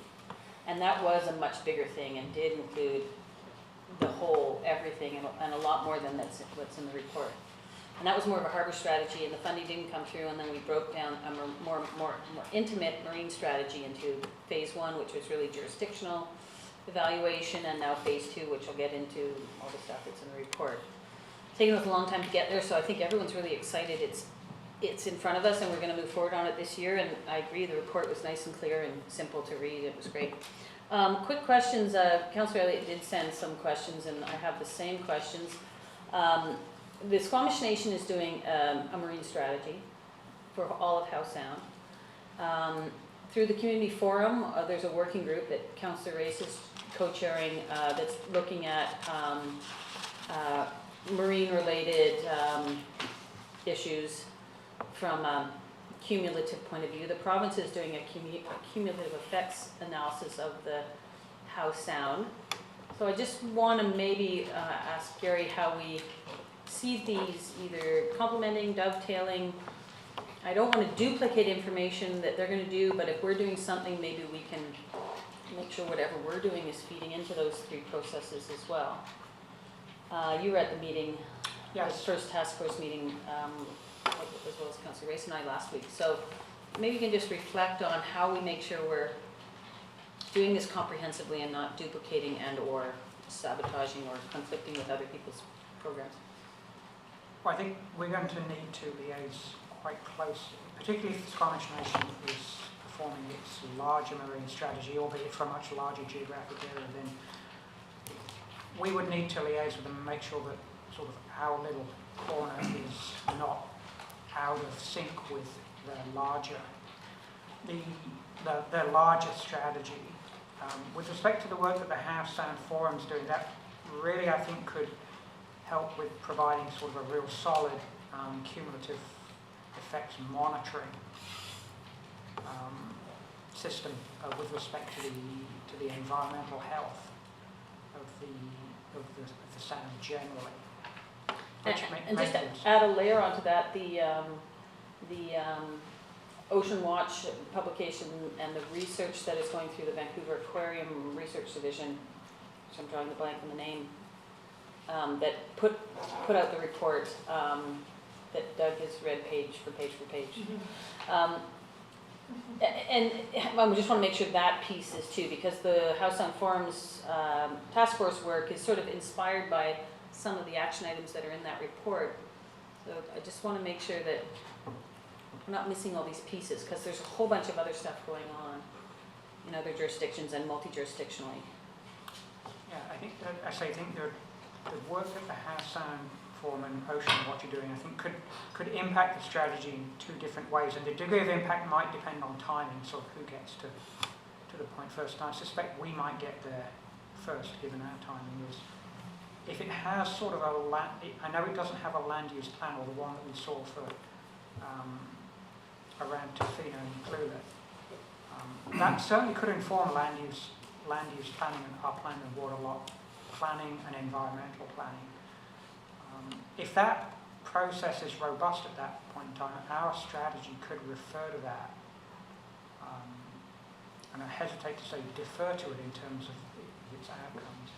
And that was a much bigger thing and did include the whole, everything, and a lot more than what's in the report. And that was more of a harbor strategy, and the funding didn't come through, and then we broke down a more intimate marine strategy into phase 1, which was really jurisdictional evaluation, and now phase 2, which I'll get into all the stuff that's in the report. It's taken us a long time to get there, so I think everyone's really excited. It's in front of us, and we're going to move forward on it this year, and I agree the report was nice and clear and simple to read. It was great. Quick questions. Councillor Elliott did send some questions, and I have the same questions. The Squamish Nation is doing a marine strategy for all of Howe Sound. Through the community forum, there's a working group that Councillor Race is co-chairing that's looking at marine-related issues from a cumulative point of view. The province is doing a cumulative effects analysis of the Howe Sound. So I just want to maybe ask Gary how we see these either complementing, dovetailing. I don't want to duplicate information that they're going to do, but if we're doing something, maybe we can make sure whatever we're doing is feeding into those 3 processes as well. You were at the meeting, Yes. the first task force meeting, as well as Councillor Race and I last week. So maybe you can just reflect on how we make sure we're doing this comprehensively and not duplicating and or sabotaging or conflicting with other people's programs. Well, I think we're going to need to liaise quite closely, particularly if the Squamish Nation is performing its larger marine strategy, albeit for a much larger geographic area. Then we would need to liaise with them and make sure that sort of our little corner is not out of sync with the larger strategy. With respect to the work that the Howe Sound Forum's doing, that really I think could help with providing sort of a real solid cumulative effects monitoring system with respect to the environmental health of the sound generally. And just to add a layer onto that, the Ocean Watch publication and the research that is going through the Vancouver Aquarium Research Division, which I'm drawing the blank on the name, that put out the report that Doug has read page for page for page. And I just want to make sure that piece is too, because the Howe Sound Forum's task force work is sort of inspired by some of the action items that are in that report. So I just want to make sure that we're not missing all these pieces, because there's a whole bunch of other stuff going on in other jurisdictions and multi-jurisdictionally. Yeah, I think the work that the Howe Sound Forum and Ocean Watch are doing, I think could impact the strategy in 2 different ways, and the degree of impact might depend on timing, sort of who gets to the point first. And I suspect we might get there first, given our timing is. If it has sort of I know it doesn't have a land use plan, or the one that we saw for around Tofino and Clula. That certainly could inform land land use planning and upland and water lot planning and environmental planning. If that process is robust at that point in time, our strategy could refer to that. And I hesitate to say defer to it in terms of its outcomes.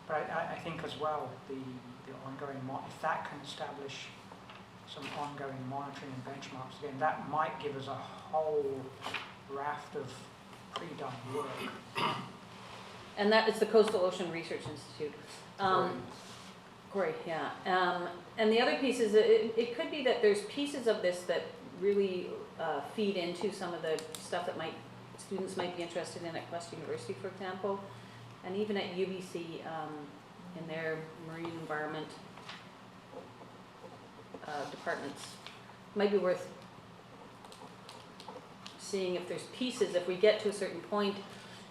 But I think as well, the ongoing, if that can establish some ongoing monitoring and benchmarks, again, that might give us a whole raft of pre-done work. And that is the Coastal Ocean Research Institute. Great, yeah. And the other piece is, it could be that there's pieces of this that really feed into some of the stuff that students might be interested in at Quest University, for example, and even at UBC in their marine environment departments. Might be worth seeing if there's pieces, if we get to a certain point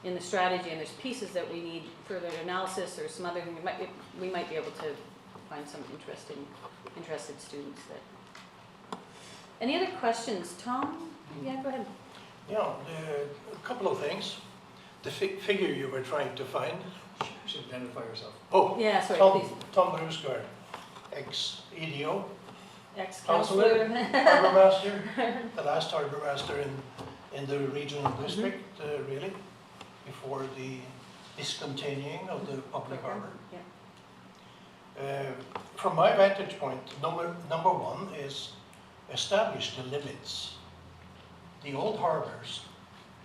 in the strategy and there's pieces that we need further analysis or some other thing, we might be able to find some interested students that. Any other questions? Tom? Yeah, go ahead. Yeah, a couple of things. The figure you were trying to find. You should identify yourself. Oh, Yeah, sorry, Tom, please. Tom Brusgaard, ex-EDO, Ex-counselor. harbour master, the last harbour master in the regional district, really, before the discontinuing of the public harbour. Yeah. From my vantage point, number one is establish the limits. The old harbours,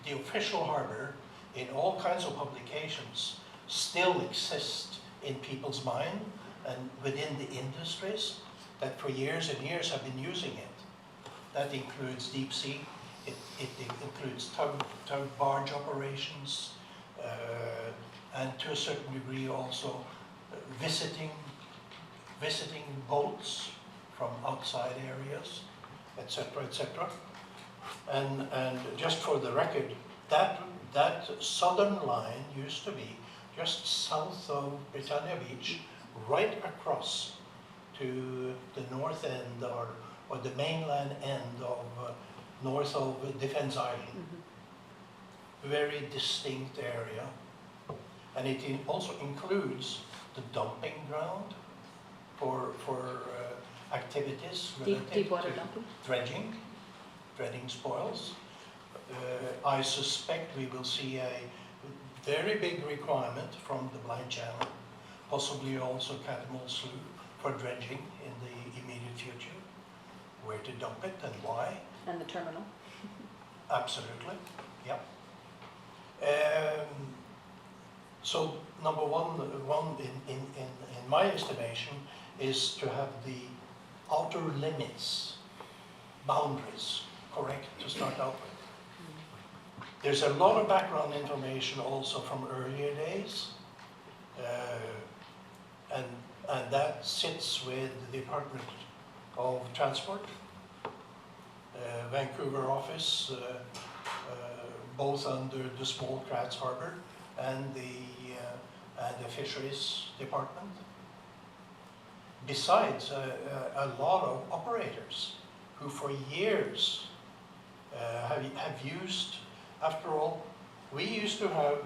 the official harbour, in all kinds of publications, still exist in people's mind and within the industries that for years and years have been using it. That includes deep sea, it includes tug barge operations, and to a certain degree also visiting boats from outside areas, etc., etc. And just for the record, that southern line used to be just south of Britannia Beach, right across to the north end or the mainland end of north of Defence Island. Mm-hmm. Very distinct area. And it also includes the dumping ground for activities related Deep water to dumping? dredging spoils. I suspect we will see a very big requirement from the Blind Channel, possibly also Catamount Slough, for dredging in the immediate future. Where to dump it and why? And the terminal. Absolutely, yeah. So number one in my estimation is to have the outer limits, boundaries, correct to start out with. There's a lot of background information also from earlier days, and that sits with the Department of Transport, Vancouver office, both under the Small Crafts Harbour and the Fisheries Department. Besides, a lot of operators who for years have used, after all, we used to have,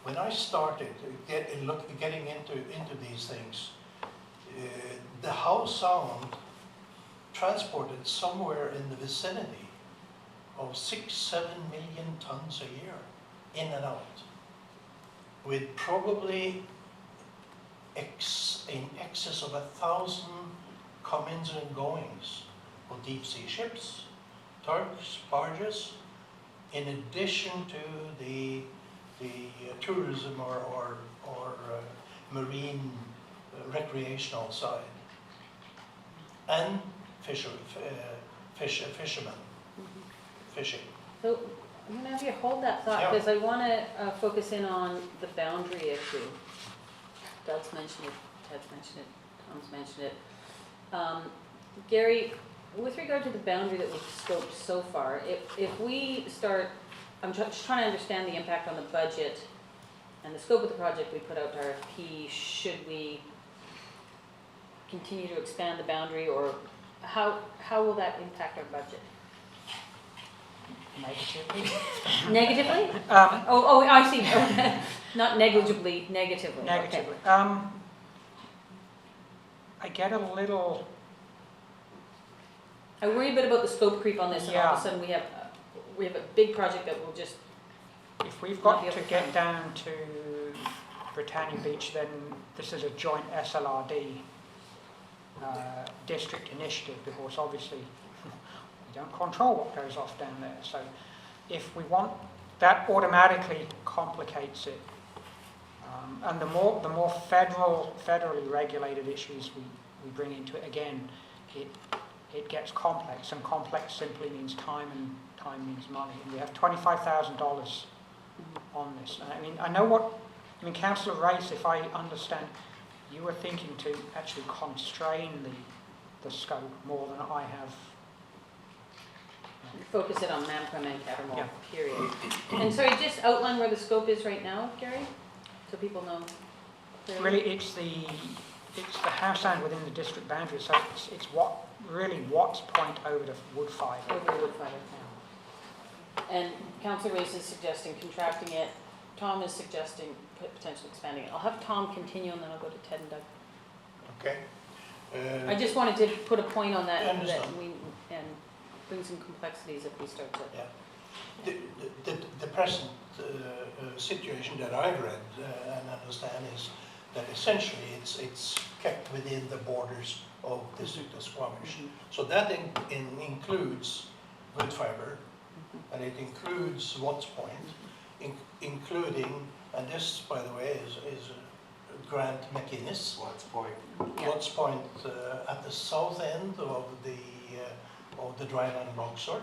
when I started getting into these things, the Howe Sound transported somewhere in the vicinity of 6-7 million tons a year, in and out, with probably in excess of 1,000 come-ins and goings of deep sea ships, tugs, barges, in addition to the tourism or marine recreational side, and fishermen, fishing. So I'm going to have you hold that thought Yeah. because I want to focus in on the boundary issue. Doug's mentioned it, Ted's mentioned it, Tom's mentioned it. Gary, with regard to the boundary that we've scoped so far, if we start, I'm just trying to understand the impact on the budget and the scope of the project we put out to RFP. Should we continue to expand the boundary, or how will that impact our budget? negatively. Negatively? Um, Oh, I see. Okay. Not negligibly, negatively. Okay. Negatively. I get a little, I worry a bit about the scope creep on this, and all of Yeah. a sudden we have a big project that will just, if we've Not got the to other get side. down to Britannia Beach, then this is a joint SLRD district initiative, because obviously we don't control what goes off down there. So if we want, that automatically complicates it. And the more federally regulated issues we bring into it, again, it gets complex, and complex simply means time, and time means money. And we have $25,000 on this. And I mean, Councillor Race, if I understand, you were thinking to actually constrain the scope more than I have. focus it on Mamprim and Cattermole, Yeah. period. And sorry, just outline where the scope is right now, Gary, so people know clearly. Really, it's the house land within the district boundary, so it's Watts Point over to Woodfire. Over the wood fiber, yeah. And Councillor Race is suggesting contracting it, Tom is suggesting potentially expanding it. I'll have Tom continue, and then I'll go to Ted and Doug. Okay. I just wanted to put a point on I that, understand. and bring some complexities if we start to. Yeah. The present situation that I've read and understand is that essentially it's kept within the borders of District of Squamish. So that includes Woodfibre, and it includes Watts Point, including, and this, by the way, is Grant McInnes. Watts Point. Yeah. Watts Point at the south end of the dryland log sort,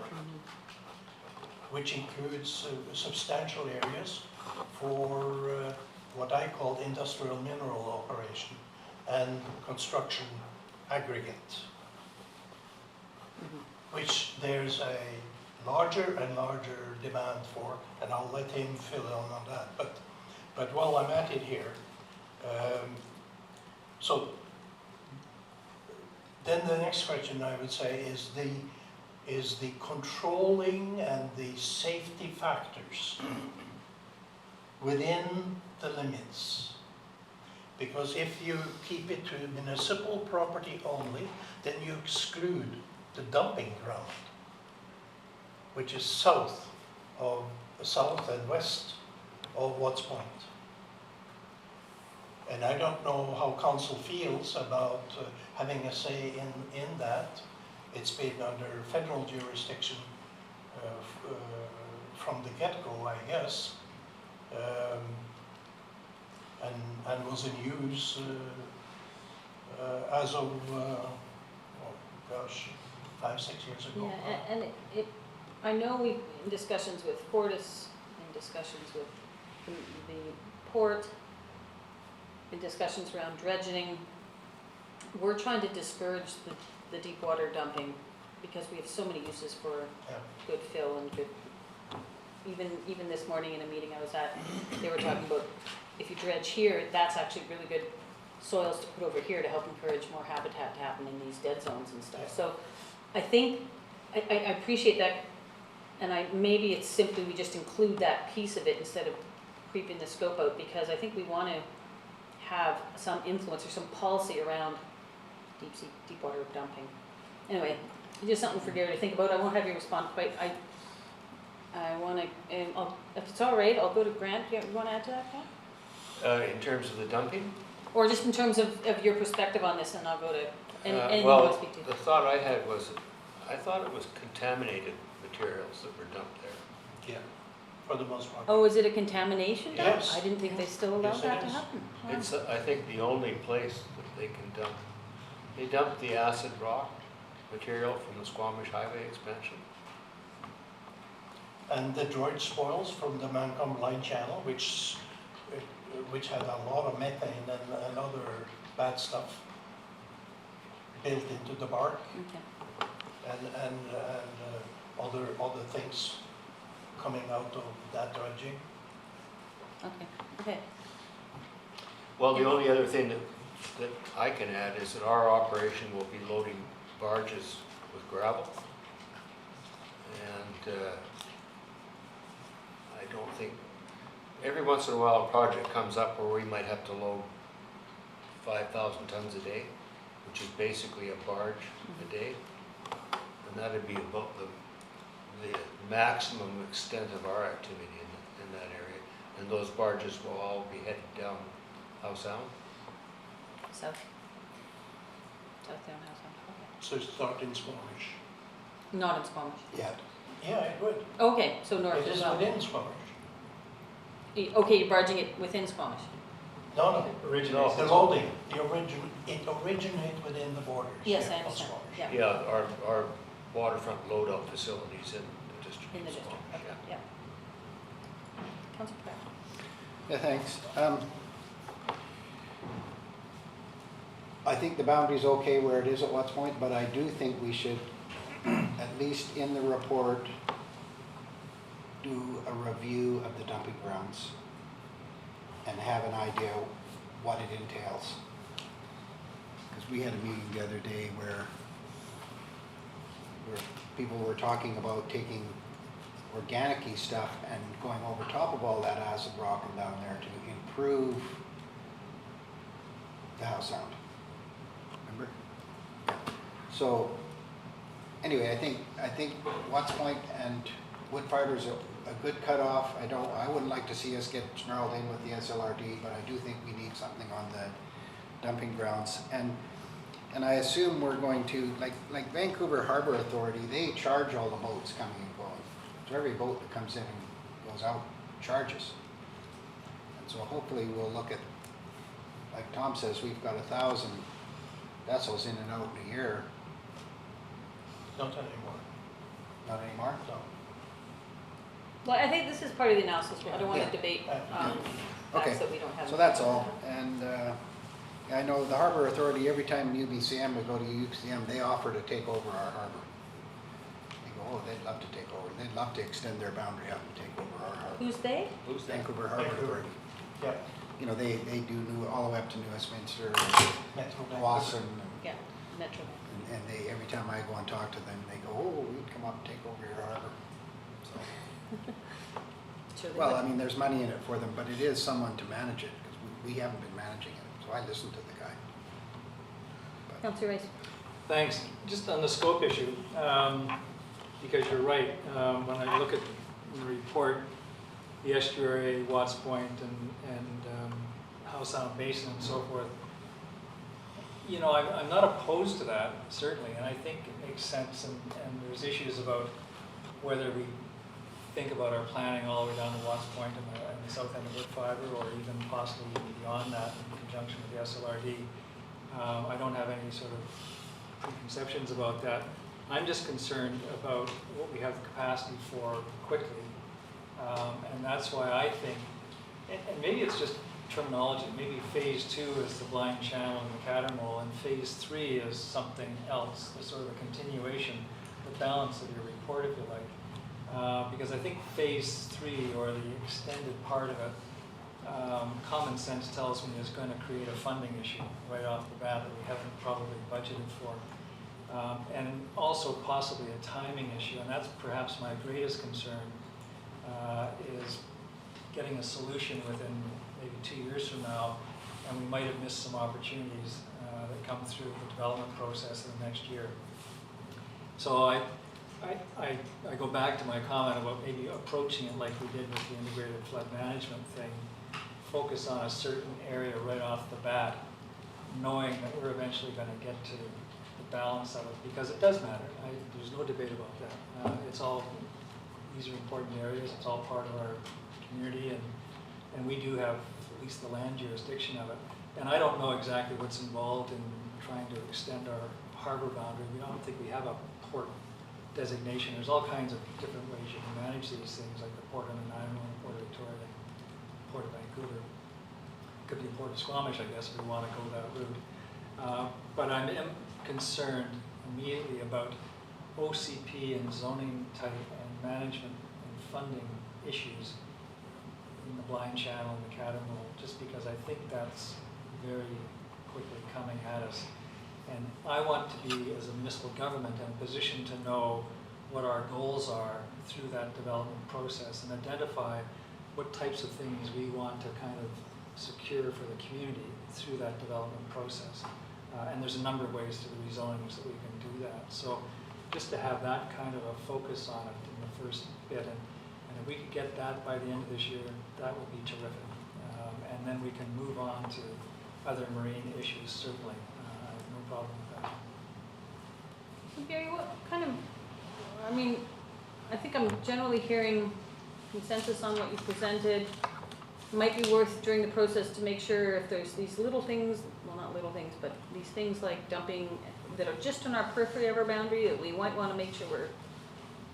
which includes substantial areas for what I call industrial mineral operation and construction aggregate, which there's a larger and larger demand for, and I'll let him fill in on that. But while I'm at it here, so then the next question I would say is the controlling and the safety factors within the limits. Because if you keep it to municipal property only, then you exclude the dumping ground, which is south and west of Watts Point. And I don't know how council feels about having a say in that. It's been under federal jurisdiction from the get-go, I guess, and was in use as of, 5-6 years ago. Yeah, and I know we, in discussions with Fortis, in discussions with the port, in discussions around dredging, we're trying to discourage the deep water dumping because we have so many uses for Yeah. good fill and good, even this morning in a meeting I was at, they were talking about if you dredge here, that's actually really good soils to put over here to help encourage more habitat to happen in these dead zones and stuff. Yeah. So I think, I appreciate that, and maybe it's simply we just include that piece of it instead of creeping the scope out, because I think we want to have some influence or some policy around deep water dumping. Anyway, just something for Gary to think about. I won't have you respond quite. I want to, if it's all right, I'll go to Grant. You want to add to that, Grant? In terms of the dumping? Or just in terms of your perspective on this, and I'll go to anything you Well, want to speak to. the thought I had was, I thought it was contaminated materials that were dumped there. Yeah, for the most part. Oh, is it a contamination dump? Yes. I didn't think they still allowed Yes, it that to is. happen. Wow. It's, I think, the only place that they can dump. They dumped the acid rock material from the Squamish Highway expansion. And the droid spoils from the Mancom Line Channel, which had a lot of methane and other bad stuff built into the bark, Okay. and other things coming out of that dredging. Okay. Well, the only other thing that I can add is that our operation will be loading barges with gravel. And I don't think, every once in a while, a project comes up where we might have to load 5,000 tons a day, which is basically a barge a day. And that'd be about the maximum extent of our activity in that area. And those barges will all be headed down Howe Sound. South. South down House Sound, okay. So it's not in Squamish. Not in Squamish. Yet. Yeah, it would. Okay, so north It as is well. within Squamish. Okay, you're barging it within Squamish. No, no, Originates. the loading, it originated within the borders. Yes, I of understand, Squamish. yeah. Yeah, our waterfront loadout facilities in the district. In the of district, Squamish, okay, yeah. yeah. Councillor Pratt. Yeah, thanks. I think the boundary's okay where it is at Watts Point, but I do think we should, at least in the report, do a review of the dumping grounds and have an idea what it entails. Because we had a meeting the other day where people were talking about taking organic-y stuff and going over top of all that acid rock and down there to improve the Howe Sound. Remember? Yeah. So, anyway, I think Watts Point and wood fiber's a good cutoff. I wouldn't like to see us get snarled in with the SLRD, but I do think we need something on the dumping grounds. And I assume we're going to, like Vancouver Harbor Authority, they charge all the boats coming and going. So every boat that comes in and goes out charges. And so hopefully we'll look at, like Tom says, we've got 1,000 vessels in and out in a year. Not anymore. Not anymore? No. Well, I think this is part of the analysis. I don't want Yeah. to debate Okay. facts that we don't have. So that's all. And I know the Harbor Authority, every time UBCM, we go to UBCM, they offer to take over our harbor. They go, oh, they'd love to take over. They'd love to extend their boundary out and take over our harbor. Who's they? Who's that? Vancouver Harbor Vancouver. Authority. Yeah. You know, they do all the way up to New Westminster, Metro Lawson, Yeah, Metro. and they, every time I go and talk to them, they go, oh, we'd come up and take over your harbor. So, Sure they well, would. I mean, there's money in it for them, but it is someone to manage it, because we haven't been managing it, so I listen to the guy. But- Councillor Rice. Thanks. Just on the scope issue, because you're right, when I look at the report, the estuary, Watts Point, and Howe Sound Basin and so forth, you know, I'm not opposed to that, certainly, and I think it makes sense, and there's issues about whether we think about our planning all the way down to Watts Point and the south end of wood fiber, or even possibly beyond that in conjunction with the SLRD. I don't have any sort of preconceptions about that. I'm just concerned about what we have the capacity for quickly. And that's why I think, and maybe it's just terminology, maybe phase 2 is the blind channel and the Cattermole, and phase 3 is something else, the sort of a continuation, the balance of your report, if you like. Because I think phase 3, or the extended part of it, common sense tells me is going to create a funding issue right off the bat that we haven't probably budgeted for. And also possibly a timing issue, and that's perhaps my greatest concern, is getting a solution within maybe 2 years from now, and we might have missed some opportunities that come through the development process in the next year. So I go back to my comment about maybe approaching it like we did with the integrated flood management thing, focus on a certain area right off the bat, knowing that we're eventually going to get to the balance of it, because it does matter. There's no debate about that. These are important areas, it's all part of our community, and we do have at least the land jurisdiction of it. And I don't know exactly what's involved in trying to extend our harbor boundary. I don't think we have a port designation. There's all kinds of different ways you can manage these things, like the Port of Nanaimo, Port of Victoria, Port of Vancouver. Could be a Port of Squamish, I guess, if we want to go that route. But I'm concerned immediately about OCP and zoning type and management and funding issues in the blind channel and the Cattermole, just because I think that's very quickly coming at us. And I want to be, as a municipal government, in a position to know what our goals are through that development process and identify what types of things we want to kind of secure for the community through that development process. And there's a number of ways to the rezonings that we can do that. So just to have that kind of a focus on it in the first bit, and if we could get that by the end of this year, that would be terrific. And then we can move on to other marine issues, certainly. I have no problem with that. So Gary, what kind of, I mean, I think I'm generally hearing consensus on what you presented. Might be worth during the process to make sure if there's these little things, well, not little things, but these things like dumping that are just on our periphery of our boundary, that we might want to make sure we're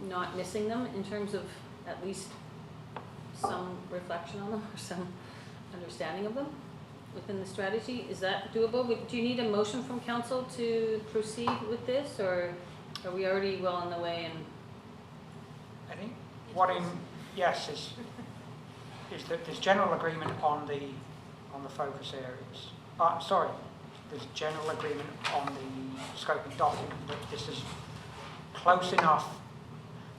not missing them in terms of at least some reflection on them or some understanding of them within the strategy. Is that doable? Do you need a motion from council to proceed with this, or are we already well on the way? And I think what yes, is that there's general agreement on the focus areas. Sorry, there's general agreement on the scoping document that this is close enough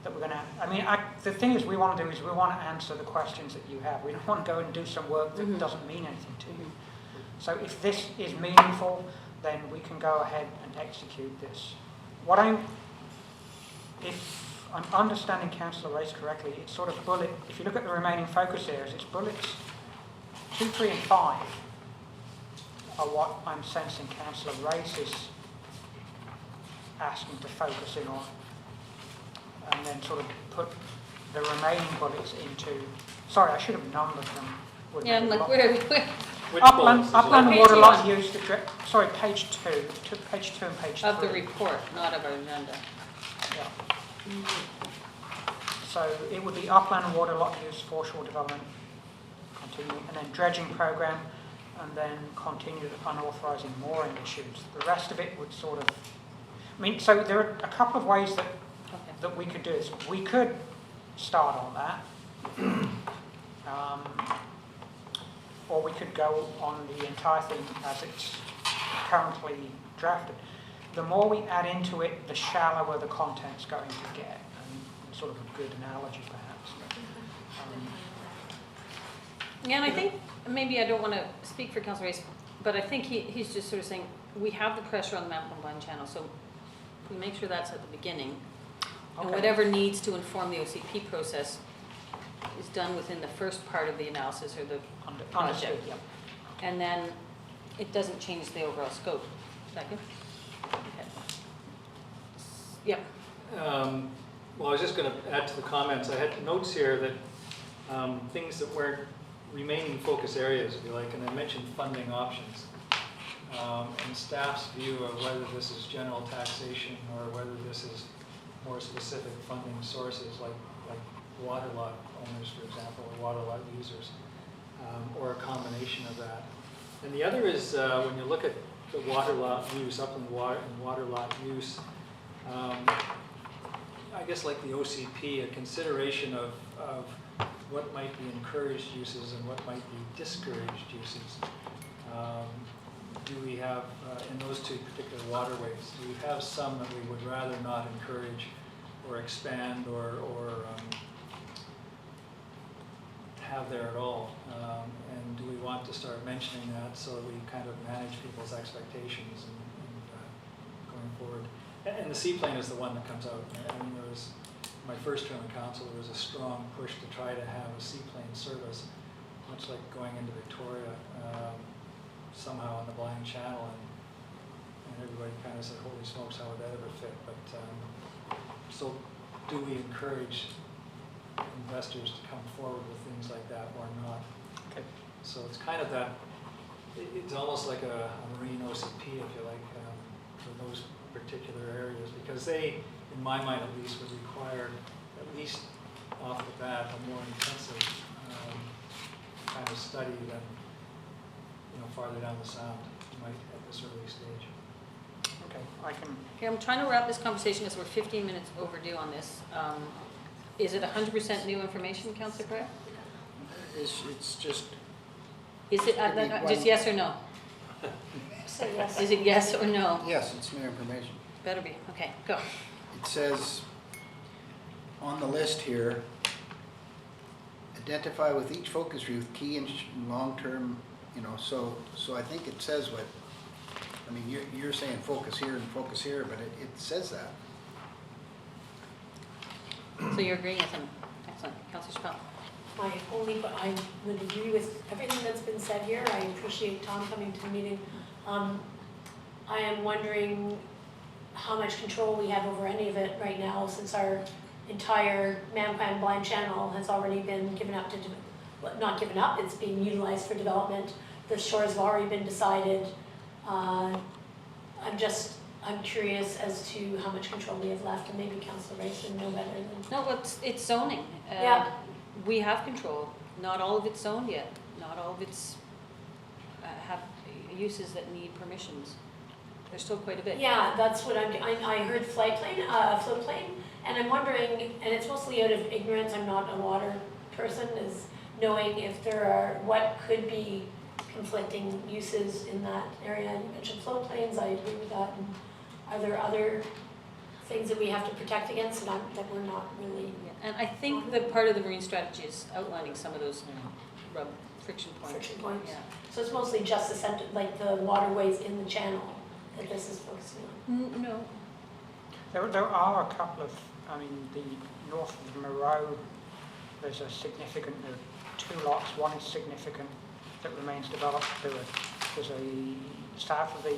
that we're going to, I mean, the thing is we want to do is we want to answer the questions that you have. We don't want to go and do some work that doesn't mean anything to you. So if this is meaningful, then we can go ahead and execute this. If I'm understanding Councillor Race correctly, it's sort of bullet, if you look at the remaining focus areas, it's bullets 2, 3 and 5 are what I'm sensing Councillor Race is asking to focus in on, and then sort of put the remaining bullets into, sorry, I should have numbered them. yeah, I'm like, where? Which Upland bullets is it? and Page water two. lot use, sorry, page 2 and page 3. Of the report, not of our agenda. Yeah. So it would be upland and water lot use, foreshore development, continue, and then dredging program, and then continue unauthorising mooring issues. The rest of it would sort of, I mean, so there are a couple of ways that Okay. that we could do this. We could start on that, or we could go on the entire thing as it's currently drafted. The more we add into it, the shallower the content's going to get, and sort of a good analogy perhaps. Yeah, and I think, maybe I don't want to speak for Councillor Race, but I think he's just sort of saying, we have the pressure on the Mount Combine channel, so we make sure that's at the beginning. And Okay. whatever needs to inform the OCP process is done within the first part of the analysis or the Understood, project. yeah. And then it doesn't change the overall scope. Is that good? Okay. Yep. Well, I was just going to add to the comments. I had notes here that things that weren't remaining focus areas, if you like, and I mentioned funding options. And staff's view of whether this is general taxation or whether this is more specific funding sources like water lot owners, for example, or water lot users, or a combination of that. And the other is when you look at the water lot use, upland water and water lot use, I guess like the OCP, a consideration of what might be encouraged uses and what might be discouraged uses. Do we have, in those two particular waterways, do we have some that we would rather not encourage or expand or have there at all? And do we want to start mentioning that so that we kind of manage people's expectations and going forward? And the seaplane is the one that comes out. I mean, there was, my first term in council, there was a strong push to try to have a seaplane service, much like going into Victoria, somehow on the Blind Channel, and everybody kind of said, holy smokes, how would that ever fit? But so do we encourage investors to come forward with things like that or not? Okay. So it's kind of that, it's almost like a marine OCP, if you like, for those particular areas, because they, in my mind at least, would require at least off the bat a more intensive kind of study than farther down the sound might at this early stage. Okay, I can. Okay, I'm trying to wrap this conversation because we're 15 minutes overdue on this. Is it 100% new information, Councillor Craig? It's just, Is it just yes or no? Say yes. Is it yes or no? yes, it's new information. Better be. Okay, go. It says, on the list here, identify with each focus group key and long-term, you know, so I think it says what, I mean, you're saying focus here and focus here, but it says that. So you're agreeing with him? Excellent. Councillor Chappell? I would agree with everything that's been said here. I appreciate Tom coming to the meeting. I am wondering how much control we have over any of it right now, since our entire Mampan Blind Channel has already been given up to, well, not given up, it's being utilized for development. The shores have already been decided. I'm curious as to how much control we have left, and maybe Councillor Rice would know better than. No, it's zoning. Yeah. We have control. Not all of it's zoned yet. Not all of it's have uses that need permissions. There's still quite a bit. Yeah, that's what I heard floodplain, and I'm wondering, and it's mostly out of ignorance, I'm not a water person, is knowing if there are, what could be conflicting uses in that area. You mentioned floodplains, I agree with that, and are there other things that we have to protect against that we're not really? Yeah, and I think that part of the marine strategy is outlining some of those friction points. Friction points. Yeah. So it's mostly just the center, like the waterways in the channel that this is focusing on? No. There are a couple of, I mean, the north of the Moreau, there's a significant, there are 2 lots, one is significant that remains developed. There's a south of the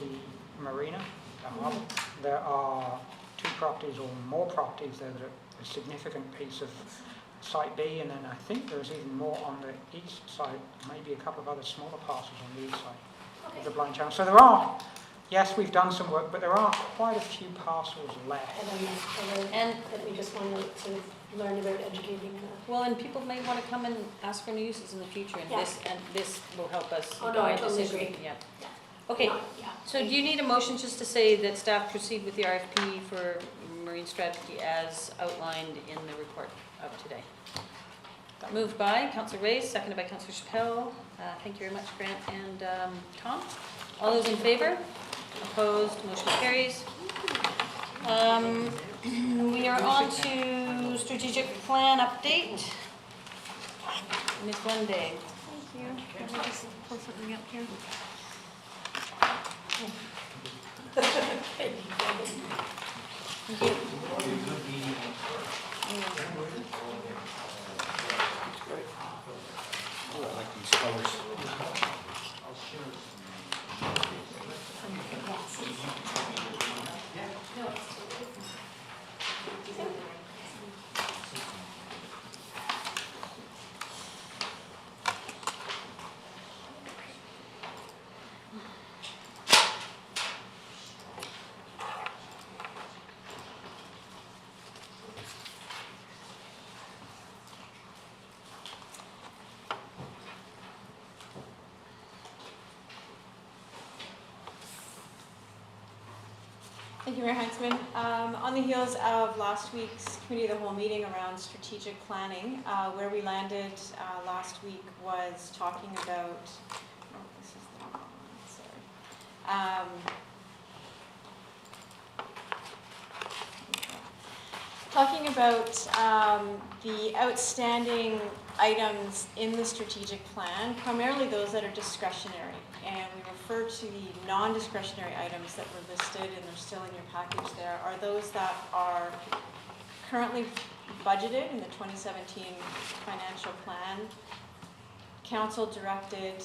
marina, the harbour. There are 2 properties or more properties there that are a significant piece of Site B, and then I think there's even more on the east side, maybe a couple of other smaller parcels on the east side of the Blind Channel. So there are, yes, we've done some work, but there are quite a few parcels left. And that we just want to sort of learn about educating. Well, and people may want to come and ask for new uses in the future, and Yeah. this will help us. Oh, no, I guide totally decision. agree. Yeah. Yeah. Okay, Yeah. so do you need a motion just to say that staff proceed with the RFP for marine strategy as outlined in the report of today? Moved by Councillor Reyes, seconded by Councillor Chappell. Thank you very much, Grant and Tom. All those in favor? Opposed? Motion carries. We are on to strategic plan update. Ms. Lunday. Thank you. Let me just pull something up here. Thank you. Oh, I like these colors. Thank you, Mayor Heinzman. On the heels of last week's committee of the whole meeting around strategic planning, where we landed last week was talking about, oh, this is the wrong one, sorry. Talking about the outstanding items in the strategic plan, primarily those that are discretionary. And we refer to the non-discretionary items that were listed, and they're still in your package there, are those that are currently budgeted in the 2017 financial plan, council directed,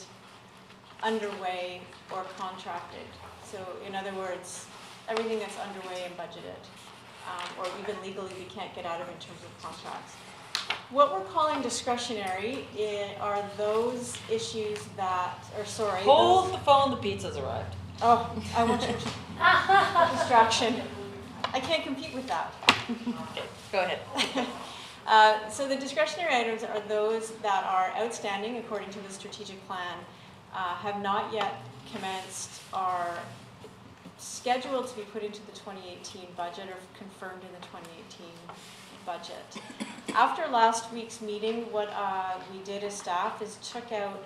underway, or contracted. So in other words, everything that's underway and budgeted, or even legally we can't get out of in terms of contracts. What we're calling discretionary are those issues that, or sorry. Hold the phone, the pizza's arrived. Oh, I want you to, distraction. I can't compete with that. Okay, go ahead. So the discretionary items are those that are outstanding according to the strategic plan, have not yet commenced, are scheduled to be put into the 2018 budget or confirmed in the 2018 budget. After last week's meeting, what we did as staff is took out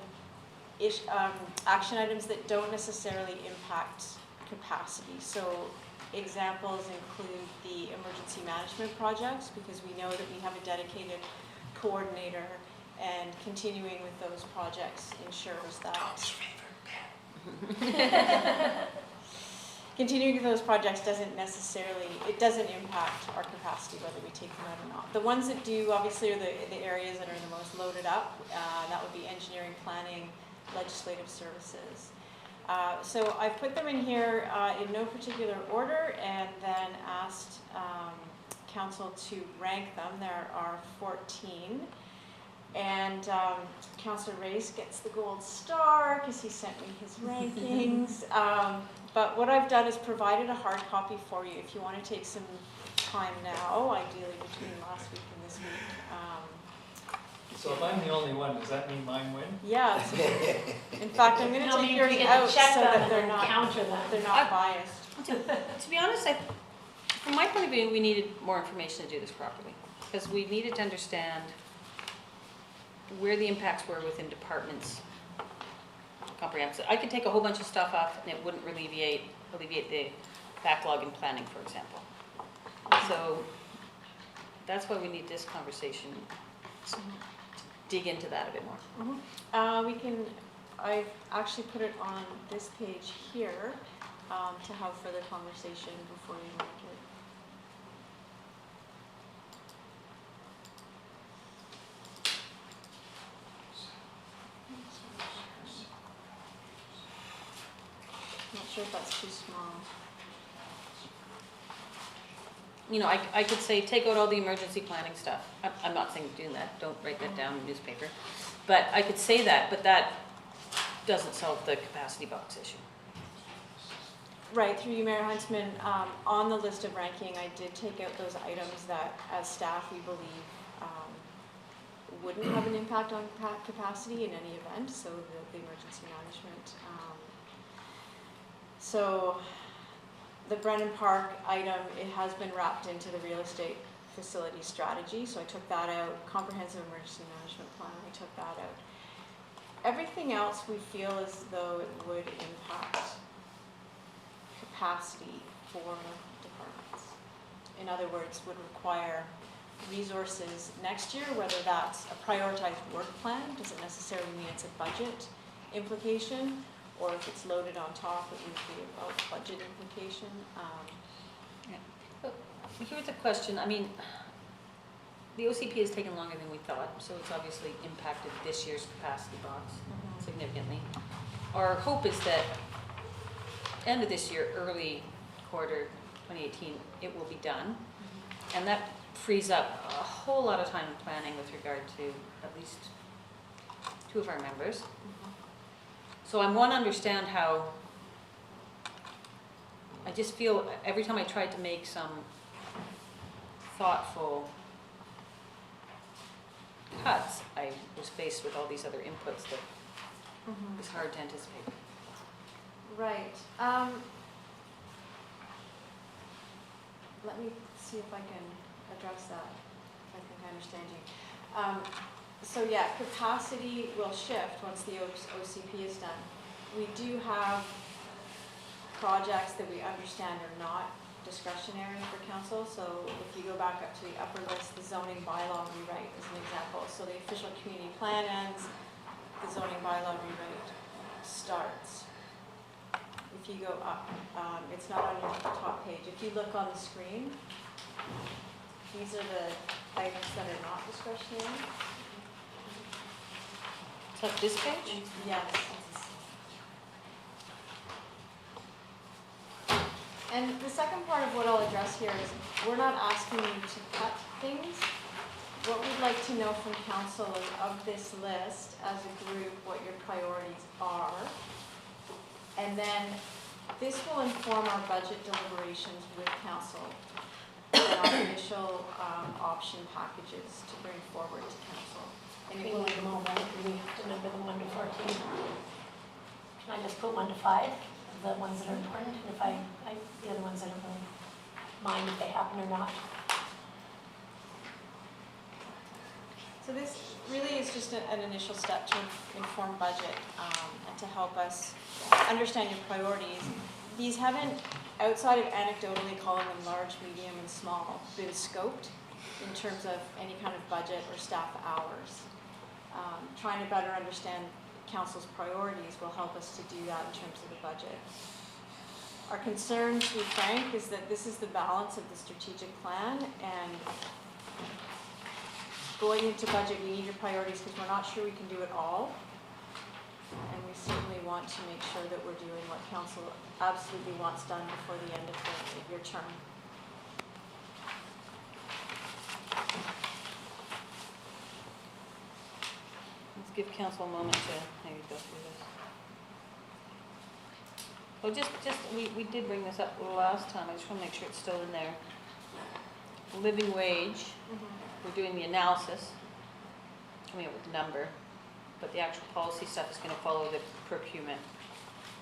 action items that don't necessarily impact capacity. So Examples include the emergency management projects, because we know that we have a dedicated coordinator, and continuing with those projects ensures that continuing with those projects doesn't impact our capacity whether we take them out or not. The ones that do, obviously, are the areas that are the most loaded up. That would be engineering, planning, legislative services. So I've put them in here in no particular order, and then asked council to rank them. There are 14. And Councillor Race gets the gold star because he sent me his rankings. But what I've done is provided a hard copy for you if you want to take some time now, ideally between last week and this week. So if I'm the only one, does that mean mine win? Yeah. In fact, I'm going to No, take you yours get to out so check them that and they're then not counter them. they're not biased. To be honest, from my point of view, we needed more information to do this properly. Because we needed to understand where the impacts were within departments. Comprehensive. I could take a whole bunch of stuff off and it wouldn't alleviate the backlog in planning, for example. So that's why we need this conversation to dig into that a bit more. I've actually put it on this page here to have further conversation before you rank it. Not sure if that's too small. You know, I could say, take out all the emergency planning stuff. I'm not saying doing that, don't write that down in the newspaper. But I could say that, but that doesn't solve the capacity box issue. Right, through you, Mayor Huntsman, on the list of ranking, I did take out those items that, as staff, we believe wouldn't have an impact on capacity in any event, so the emergency management. So the Brennan Park item, it has been wrapped into the real estate facility strategy, so I took that out. Comprehensive emergency management plan, I took that out. Everything else we feel as though it would impact capacity for departments. In other words, would require resources next year, whether that's a prioritized work plan, doesn't necessarily mean it's a budget implication, or if it's loaded on top, it would be about budget implication. Here's a question, I mean, the OCP has taken longer than we thought, so it's obviously impacted this year's capacity box significantly. Our hope is that end of this year, early quarter 2018, it will be done. And that frees up a whole lot of time in planning with regard to at least 2 of our members. So I want to understand how, I just feel every time I tried to make some thoughtful cuts, I was faced with all these other inputs that was hard to anticipate. Right. Let me see if I can address that, if I think I understand you. So yeah, capacity will shift once the OCP is done. We do have projects that we understand are not discretionary for council. So if you go back up to the upper list, the zoning bylaw rewrite is an example. So the official community plan ends, the zoning bylaw rewrite starts. If you go up, it's not on your top page. If you look on the screen, these are the items that are not discretionary. Is that this page? Yes. And the second part of what I'll address here is, we're not asking you to cut things. What we'd like to know from council is, of this list, as a group, what your priorities are. And then this will inform our budget deliberations with council and our initial option packages to bring forward to council. And it will at the moment, we have to number them 1 to 14. Can I just put 1 to 5, the ones that are important, and if the other ones I don't really mind if they happen or not. So this really is just an initial step to inform budget and to help us understand your priorities. these haven't, outside of anecdotally calling them large, medium, and small, been scoped in terms of any kind of budget or staff hours. Trying to better understand council's priorities will help us to do that in terms of the budget. Our concern, to be frank, is that this is the balance of the strategic plan, and going into budget, we need your priorities because we're not sure we can do it all. And we certainly want to make sure that we're doing what council absolutely wants done before the end of your term. Let's give council a moment to maybe go through this. Well, we did bring this up last time, I just want to make sure it's still in there. Living wage, we're doing the analysis, coming up with the number, but the actual policy stuff is going to follow the procurement,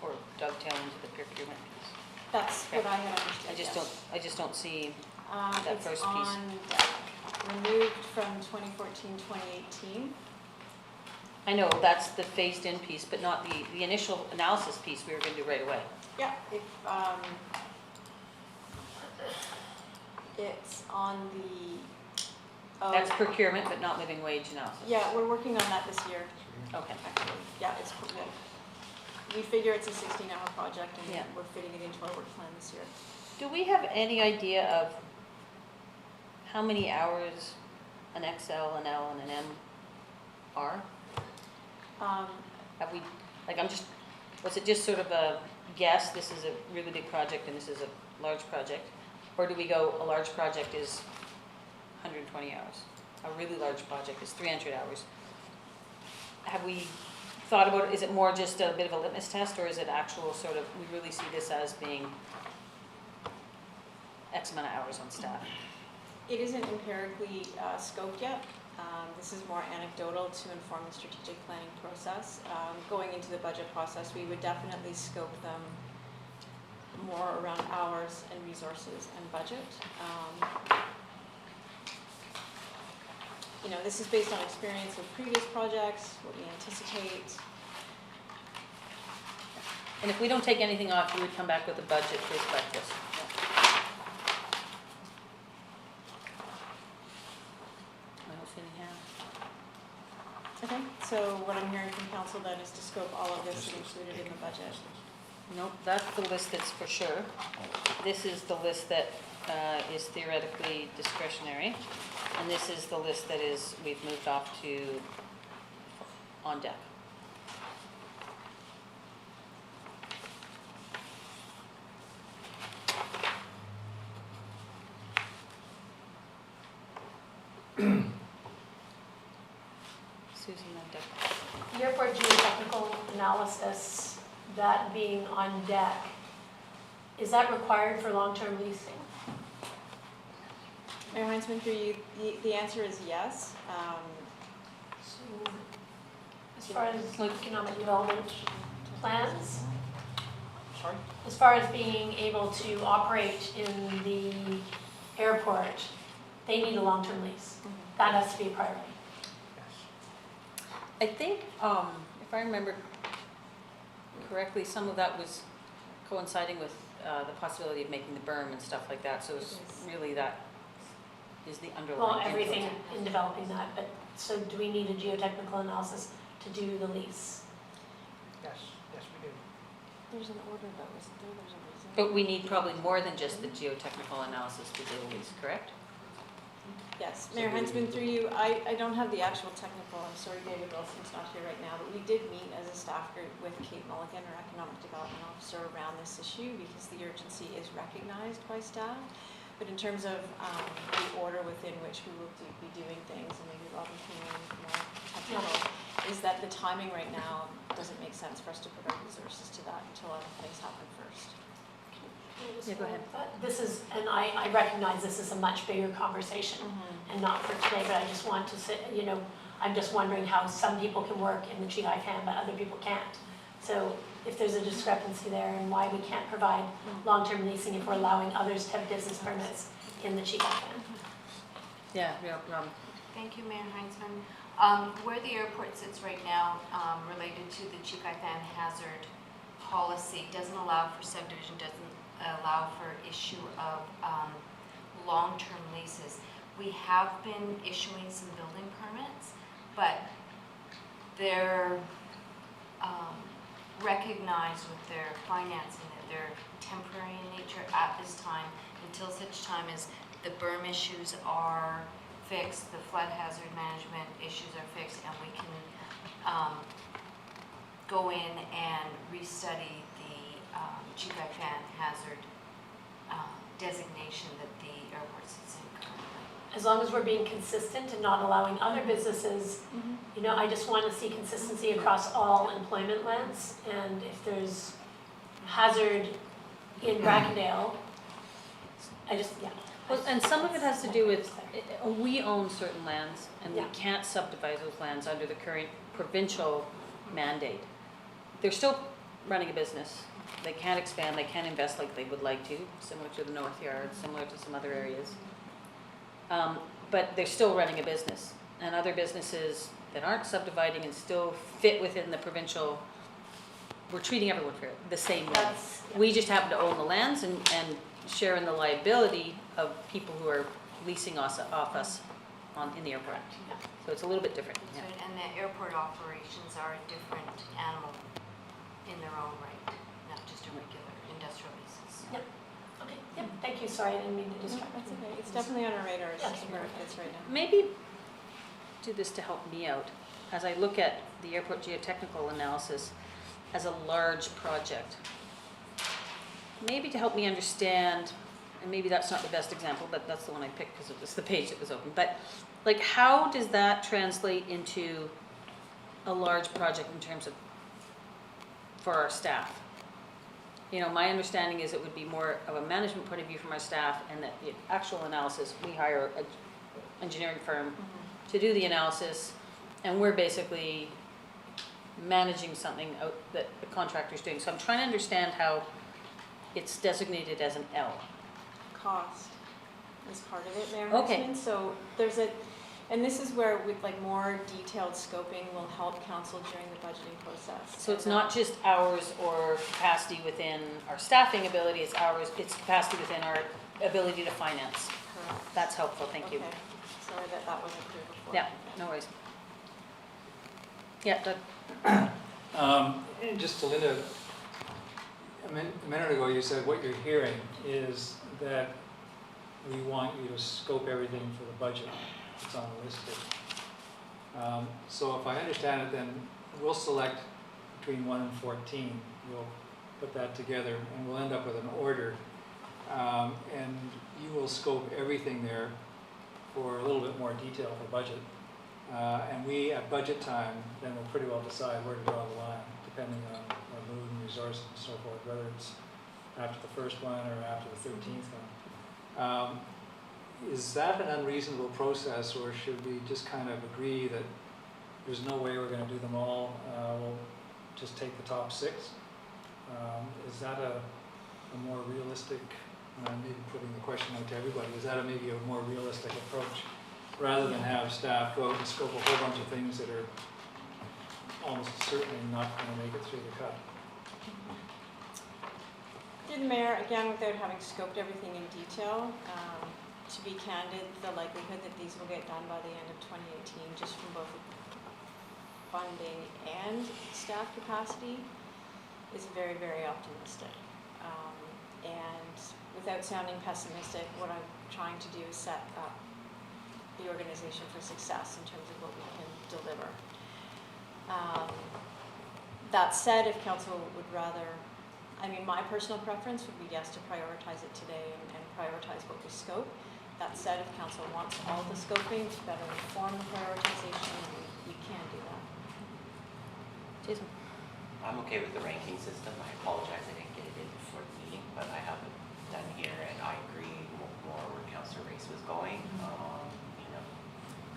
or dovetail into the procurement piece. That's what I had understood, I just don't see that first piece. It's on, removed from 2014-2018. I know, that's the phased-in piece, but not the initial analysis piece we were going to do right away. Yeah, if, it's on the, oh. That's procurement, but not living wage analysis. Yeah, we're working on that this year, Okay. actually. Yeah, it's, we figure it's a 16-hour project, and Yeah. we're fitting it into our work plan this year. Do we have any idea of how many hours an XL, an L, and an M are? Have we, like, was it just sort of a guess, this is a really big project and this is a large project? Or do we go, a large project is 120 hours, a really large project is 300 hours? Have we thought about it, is it more just a bit of a litmus test, or is it actual sort of, we really see this as being X amount of hours on staff? It isn't empirically scoped yet. This is more anecdotal to inform the strategic planning process. Going into the budget process, we would definitely scope them more around hours and resources and budget. You know, this is based on experience with previous projects, what we anticipate. And if we don't take anything off, you would come back with a budget to reflect this. I don't see any hands. Okay, so what I'm hearing from council then is to scope all of this and include it in the budget. Nope, that's the list that's for sure. This is the list that is theoretically discretionary. And this is the list that is, we've moved off to on deck. Susan on deck. The airport geotechnical analysis, that being on deck, is that required for long-term leasing? Mayor Heinzman, through you, the answer is yes. So, as far as economic development plans, Sorry? as far as being able to operate in the airport, they need a long-term lease. That has to be a priority. I think, if I remember correctly, some of that was coinciding with the possibility of making the berm and stuff like that, so it's really that is the underlying. Well, input. everything in developing that, but so do we need a geotechnical analysis to do the lease? Yes, yes, we do. There's an order that was there, there's a reason. But we need probably more than just the geotechnical analysis to do the lease, correct? Yes, Mayor Heinzman, through you, I don't have the actual technical, I'm sorry David Wilson's not here right now, but we did meet as a staff group with Kate Mulligan, our Economic Development Officer, around this issue because the urgency is recognized by staff. But in terms of the order within which we will be doing things, and maybe Robin can be more technical, is that the timing right now doesn't make sense for us to put our resources to that until other things happen first. Yeah, go ahead. This is, and I recognize this is a much bigger conversation and not for today, but I just want to say, you know, I'm just wondering how some people can work in the GIFAM, but other people can't. So if there's a discrepancy there and why we can't provide long-term leasing if we're allowing others to have business permits in the GIFAM. Yeah, Robin. Thank you, Mayor Heinzman. Where the airport sits right now, related to the Chicaitan hazard policy doesn't allow for subdivision, doesn't allow for issue of long-term leases. We have been issuing some building permits, but they're recognized with their financing that they're temporary in nature at this time until such time as the berm issues are fixed, the flood hazard management issues are fixed, and we can go in and restudy the Chief Fan hazard designation that the airport sits in currently. As long as we're being consistent and not allowing other businesses, you know, I just want to see consistency across all employment lands. And if there's hazard in Brackendale, I just, yeah. Well, and some of it has to do with, we own certain lands, and we Yeah. can't subdivide those lands under the current provincial mandate. They're still running a business. They can't expand, they can't invest like they would like to, similar to the North Yard, similar to some other areas. But they're still running a business. And other businesses that aren't subdividing and still fit within the provincial, we're treating everyone fair, the same way. That's, yeah. We just happen to own the lands and share in the liability of people who are leasing off us in the airport. Yeah. So it's a little bit different. So, and the airport operations are a different animal in their own right, not just a regular industrial leases. Yep. Okay, yep, thank you, sorry, I didn't mean to That's distract. okay, it's definitely on our radar, it's Yeah. just where it fits right now. Maybe do this to help me out. As I look at the airport geotechnical analysis as a large project, maybe to help me understand, and maybe that's not the best example, but that's the one I picked because it was the page that was open, but like how does that translate into a large project in terms of, for our staff? You know, my understanding is it would be more of a management point of view from our staff, and that the actual analysis, we hire an engineering firm to do the analysis, and we're basically managing something out that the contractor's doing. So I'm trying to understand how it's designated as an L. Cost is part of it, Mayor Okay. Heisman. So there's and this is where with like more detailed scoping will help council during the budgeting process. So it's not just hours or capacity within our staffing ability, it's hours, it's capacity within our ability to finance. Correct. That's helpful, thank you. Okay. Sorry that wasn't clear before. Yeah, no worries. Yeah, Doug? And just to Linda, a minute ago you said what you're hearing is that we want you to scope everything for the budget that's on the list here. So if I understand it, then we'll select between 1 and 14. We'll put that together and we'll end up with an order. And you will scope everything there for a little bit more detail for budget. And we, at budget time, then will pretty well decide where to draw the line, depending on our mood and resources and so forth, whether it's after the first one or after the 13th one. Is that an unreasonable process, or should we just kind of agree that there's no way we're going to do them all? We'll just take the top 6. Is that a more realistic, maybe putting the question out to everybody, is that maybe a more realistic approach? Rather than have staff go out and scope a whole bunch of things that are almost certainly not going to make it through the cut. Through the mayor, again, without having scoped everything in detail, to be candid, the likelihood that these will get done by the end of 2018, just from both funding and staff capacity, is very, very optimistic. And without sounding pessimistic, what I'm trying to do is set up the organization for success in terms of what we can deliver. That said, if council would rather, I mean, my personal preference would be yes to prioritize it today and prioritize what we scope. That said, if council wants all the scoping to better inform the prioritization, we can do that. Jason? I'm okay with the ranking system. I apologize I didn't get it in before the meeting, but I have it done here, and I agree more where Councillor Race was going. You know,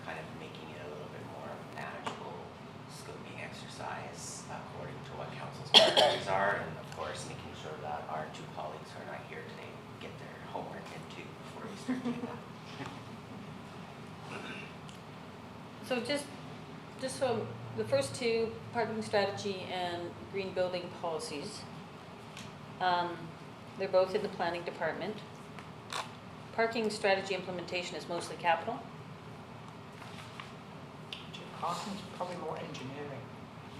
kind of making it a little bit more manageable scoping exercise according to what council's priorities are, and of course making sure that our 2 colleagues who are not here today get their homework in too before we start doing that. So just so the first 2, parking strategy and green building policies, They're both in the planning department. Parking strategy implementation is mostly capital. Parking's probably more engineering.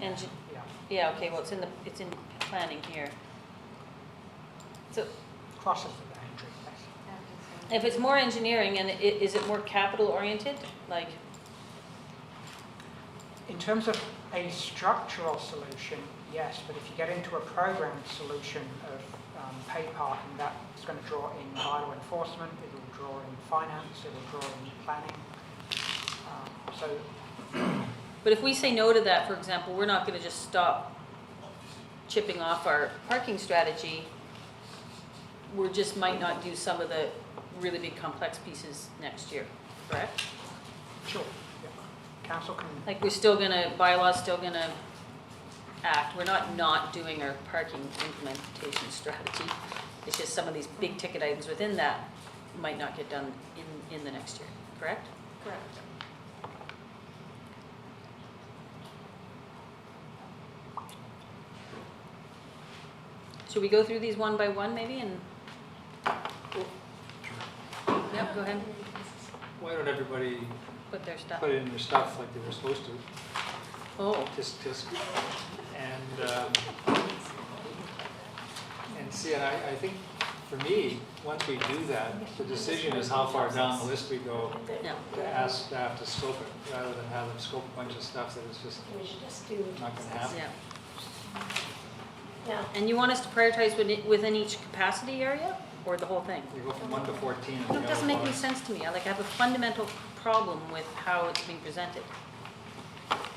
Engi- Yeah. Yeah, okay, well, it's in planning here. So Crosses the boundary, yes. if it's more engineering, and is it more capital oriented? Like, In terms of a structural solution, yes, but if you get into a programmed solution of paid parking, that's going to draw in vital enforcement, it will draw in finance, it will draw in planning. So but if we say no to that, for example, we're not gonna just stop chipping off our parking strategy. We just might not do some of the really big complex pieces next year, correct? sure, yeah. Council can, Like, we're still gonna, bylaws still gonna act, we're not doing our parking implementation strategy. It's just some of these big ticket items within that might not get done in the next year, correct? Correct. Should we go through these one by one maybe and? Yep, go ahead, Why don't everybody put their stuff. put in their stuff like they were supposed to? Oh, Just, and see, and I think for me, once we do that, the decision is how far down the list we go yeah. to ask staff to scope it, rather than have them scope a bunch of stuff that is just We should just do. not gonna happen. Yeah. Yeah. And you want us to prioritize within each capacity area, or the whole thing? You go from 1 to 14. and No, the it other doesn't make any ones- sense to me. I have a fundamental problem with how it's being presented.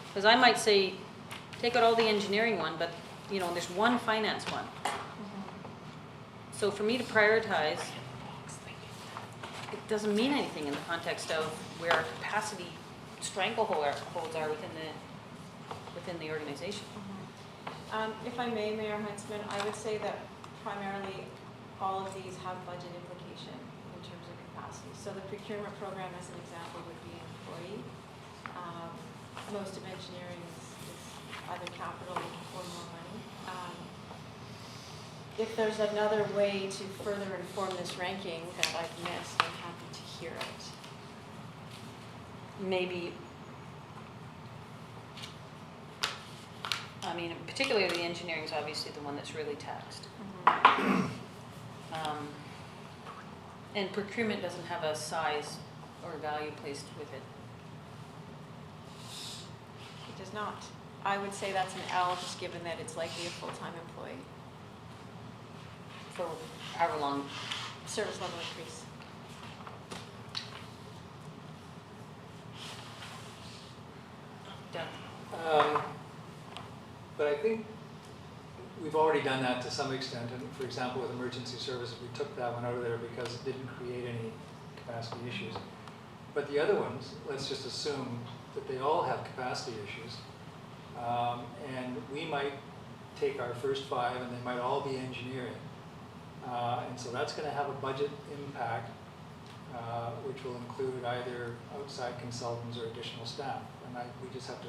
Because I might say, take out all the engineering one, but, there's one finance one. So for me to prioritize, it doesn't mean anything in the context of where our capacity strangleholds are within the organization. If I may, Mayor Heinzman, I would say that primarily all of these have budget implication in terms of capacity. So the procurement program, as an example, would be employee. Most of engineering is either capital or more money. If there's another way to further inform this ranking that I've missed, I'm happy to hear it. Maybe, particularly the engineering is obviously the one that's really taxed. And procurement doesn't have a size or value placed with it. It does not. I would say that's an L, just given that it's likely a full-time employee. For however long. Service level increase. Done. But I think we've already done that to some extent, and for example, with emergency services, we took that one out of there because it didn't create any capacity issues. But the other ones, let's just assume that they all have capacity issues. And we might take our first 5 and they might all be engineering. And so that's going to have a budget impact, which will include either outside consultants or additional staff. And we just have to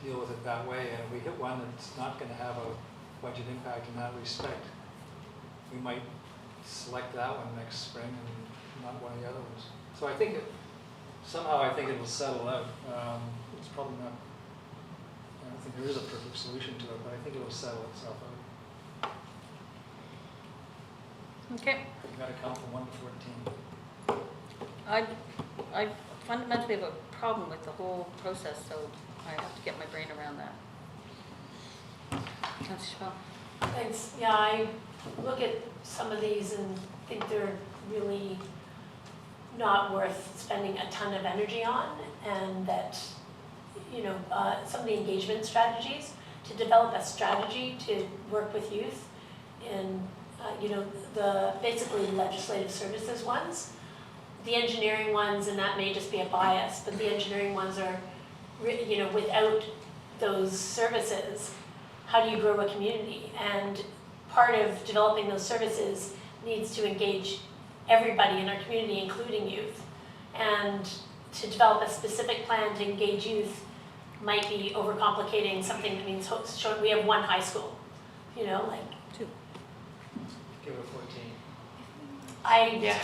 deal with it that way. And if we hit one that's not going to have a budget impact in that respect, we might select that one next spring and not one of the other ones. So I think somehow I think it will settle out. It's probably not, I don't think there is a perfect solution to it, but I think it will settle itself out. Okay. You got to count from 1 to 14. I fundamentally have a problem with the whole process, so I have to get my brain around that. Councillor Chappell? Thanks. Yeah, I look at some of these and think they're really not worth spending a ton of energy on, and that, some of the engagement strategies, to develop a strategy to work with youth in, the basically legislative services ones, the engineering ones, and that may just be a bias, but the engineering ones are, without those services, how do you grow a community? And part of developing those services needs to engage everybody in our community, including youth. And to develop a specific plan to engage youth might be overcomplicating something that means we have one high school, Two. Give it 14. Yeah.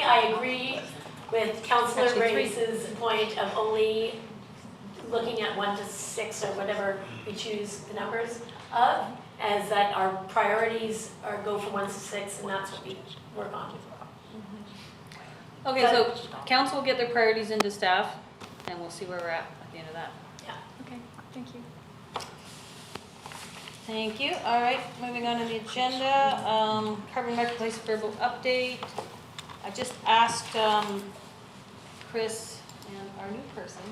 I agree with Councillor Actually, 3. Race's point of only looking at 1 to 6 or whatever we choose the numbers of, as that our priorities are go from 1 to 6, and that's what we work on. Okay, so council will get their priorities into staff, and we'll see where we're at the end of that. Yeah. Okay, thank you. Thank you. All right, moving on to the agenda, Carbon Marketplace verbal update. I just asked Chris and our new person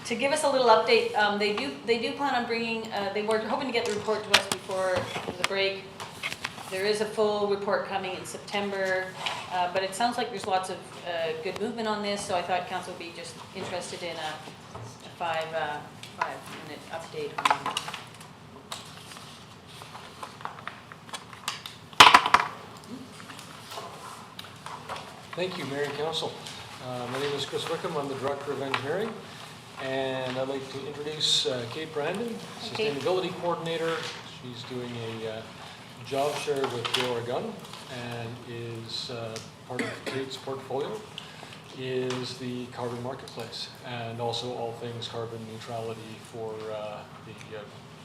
to give us a little update. They do plan on bringing, they were hoping to get the report to us before the break. There is a full report coming in September, but it sounds like there's lots of good movement on this, so I thought council would be just interested in a 5-minute update on Thank you, Mayor and Council. My name is Chris Wickham. I'm the Director of Engineering. And I'd like to introduce Kate Brandon, Kate. Sustainability Coordinator. She's doing a job share with the Oregon and is part of Kate's portfolio is the carbon marketplace and also all things carbon neutrality for the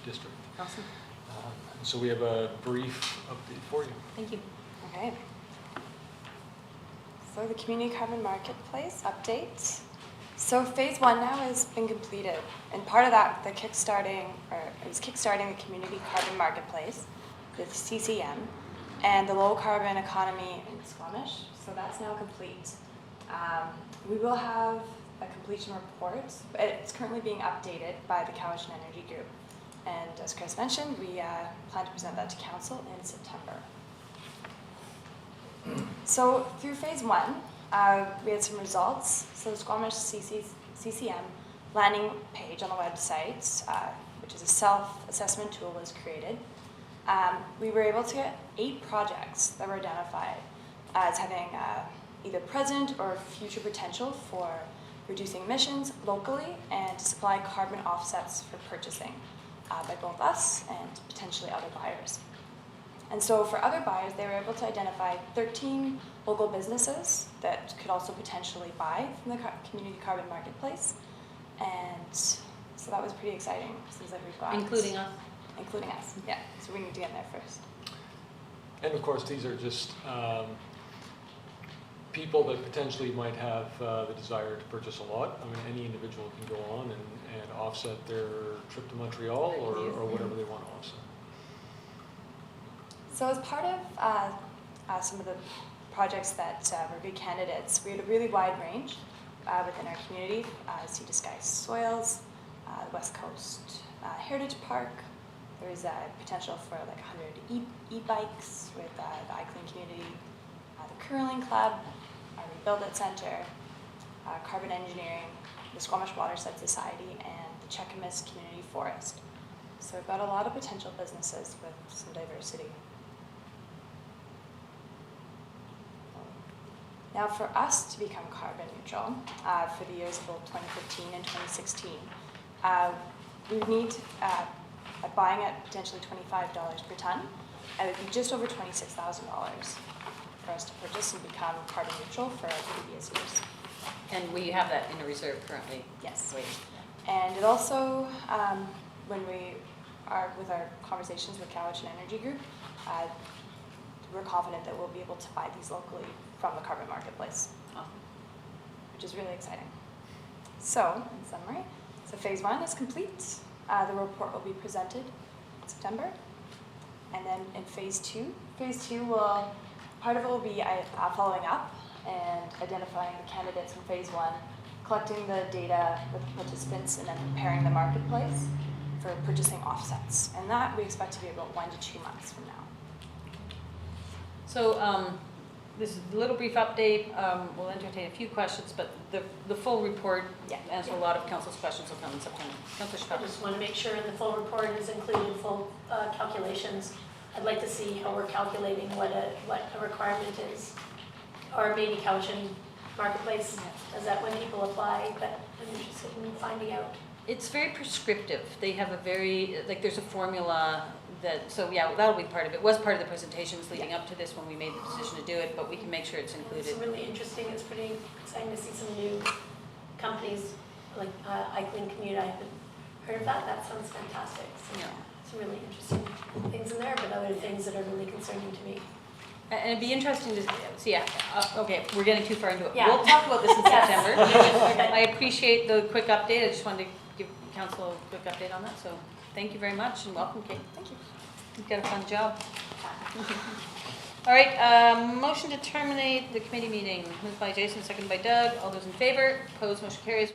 district. Awesome. So we have a brief update for you. Thank you. Okay. So the community carbon marketplace update. So phase 1 now has been completed, and part of that, it was kickstarting the community carbon marketplace with CCM and the low carbon economy in Squamish. So that's now complete. We will have a completion report. It's currently being updated by the Cowichan Energy Group. And as Chris mentioned, we plan to present that to council in September. So through phase 1, we had some results. So the Squamish CCM landing page on the website, which is a self-assessment tool, was created. We were able to get 8 projects that were identified as having either present or future potential for reducing emissions locally and to supply carbon offsets for purchasing by both us and potentially other buyers. And so for other buyers, they were able to identify 13 local businesses that could also potentially buy from the community carbon marketplace. And so that was pretty exciting. Seems like we've got... Including us. Including us, yeah. So we need to get there first. And of course, these are just people that potentially might have the desire to purchase a lot. I mean, any individual can go on and offset their trip to Montreal or whatever they want to offset. So as part of some of the projects that were good candidates, we had a really wide range within our community. Sea to Sky Soils, the West Coast Heritage Park. There was potential for like 100 e-bikes with the iClean community, the Curling Club, our Rebuild It Center, Carbon Engineering, the Squamish Waterside Society, and the Cheakamus Community Forest. So we've got a lot of potential businesses with some diversity. Now for us to become carbon neutral for the years of both 2015 and 2016, we would need, buying at potentially $25 per ton, it would be just over $26,000 for us to purchase and become carbon neutral for our previous years. And we have that in a reserve currently. Yes. Wait. And it also, when we are with our conversations with Cowichan Energy Group, we're confident that we'll be able to buy these locally from the carbon marketplace, which is really exciting. So, in summary, so phase 1 is complete. The report will be presented in September. And then in phase 2 will, part of it will be following up and identifying the candidates in phase 1, collecting the data with the participants, and then preparing the marketplace for purchasing offsets. And that we expect to be about 1 to 2 months from now. So this is a little brief update. We'll entertain a few questions, but the full report answers a lot of council's questions will come in September. Councilor I Schwab. just want to make sure the full report is including full calculations. I'd like to see how we're calculating what a requirement is, or maybe Cowichan Marketplace does that when people apply, but I'm interested in finding out. It's very prescriptive. They have a very, like there's a formula So yeah, that'll be part of it. Was part of the presentations leading up to this when we made the decision to do it, but we can make sure it's included. It's really interesting, it's pretty exciting to see some new companies, like Eichling Commute, I haven't heard of that, that sounds fantastic. So Yeah. some really interesting things in there, but other things that are really concerning to me. And it'd be interesting to see, okay, we're getting too far into it. Yeah. We'll talk about this in Yes. September. Okay. I appreciate the quick update. I just wanted to give council a quick update on that, so thank you very much and welcome, Kate. Thank you. You've got a fun job. All right, motion to terminate the committee meeting, moved by Jason, seconded by Doug. All those in favor, opposed, motion carries.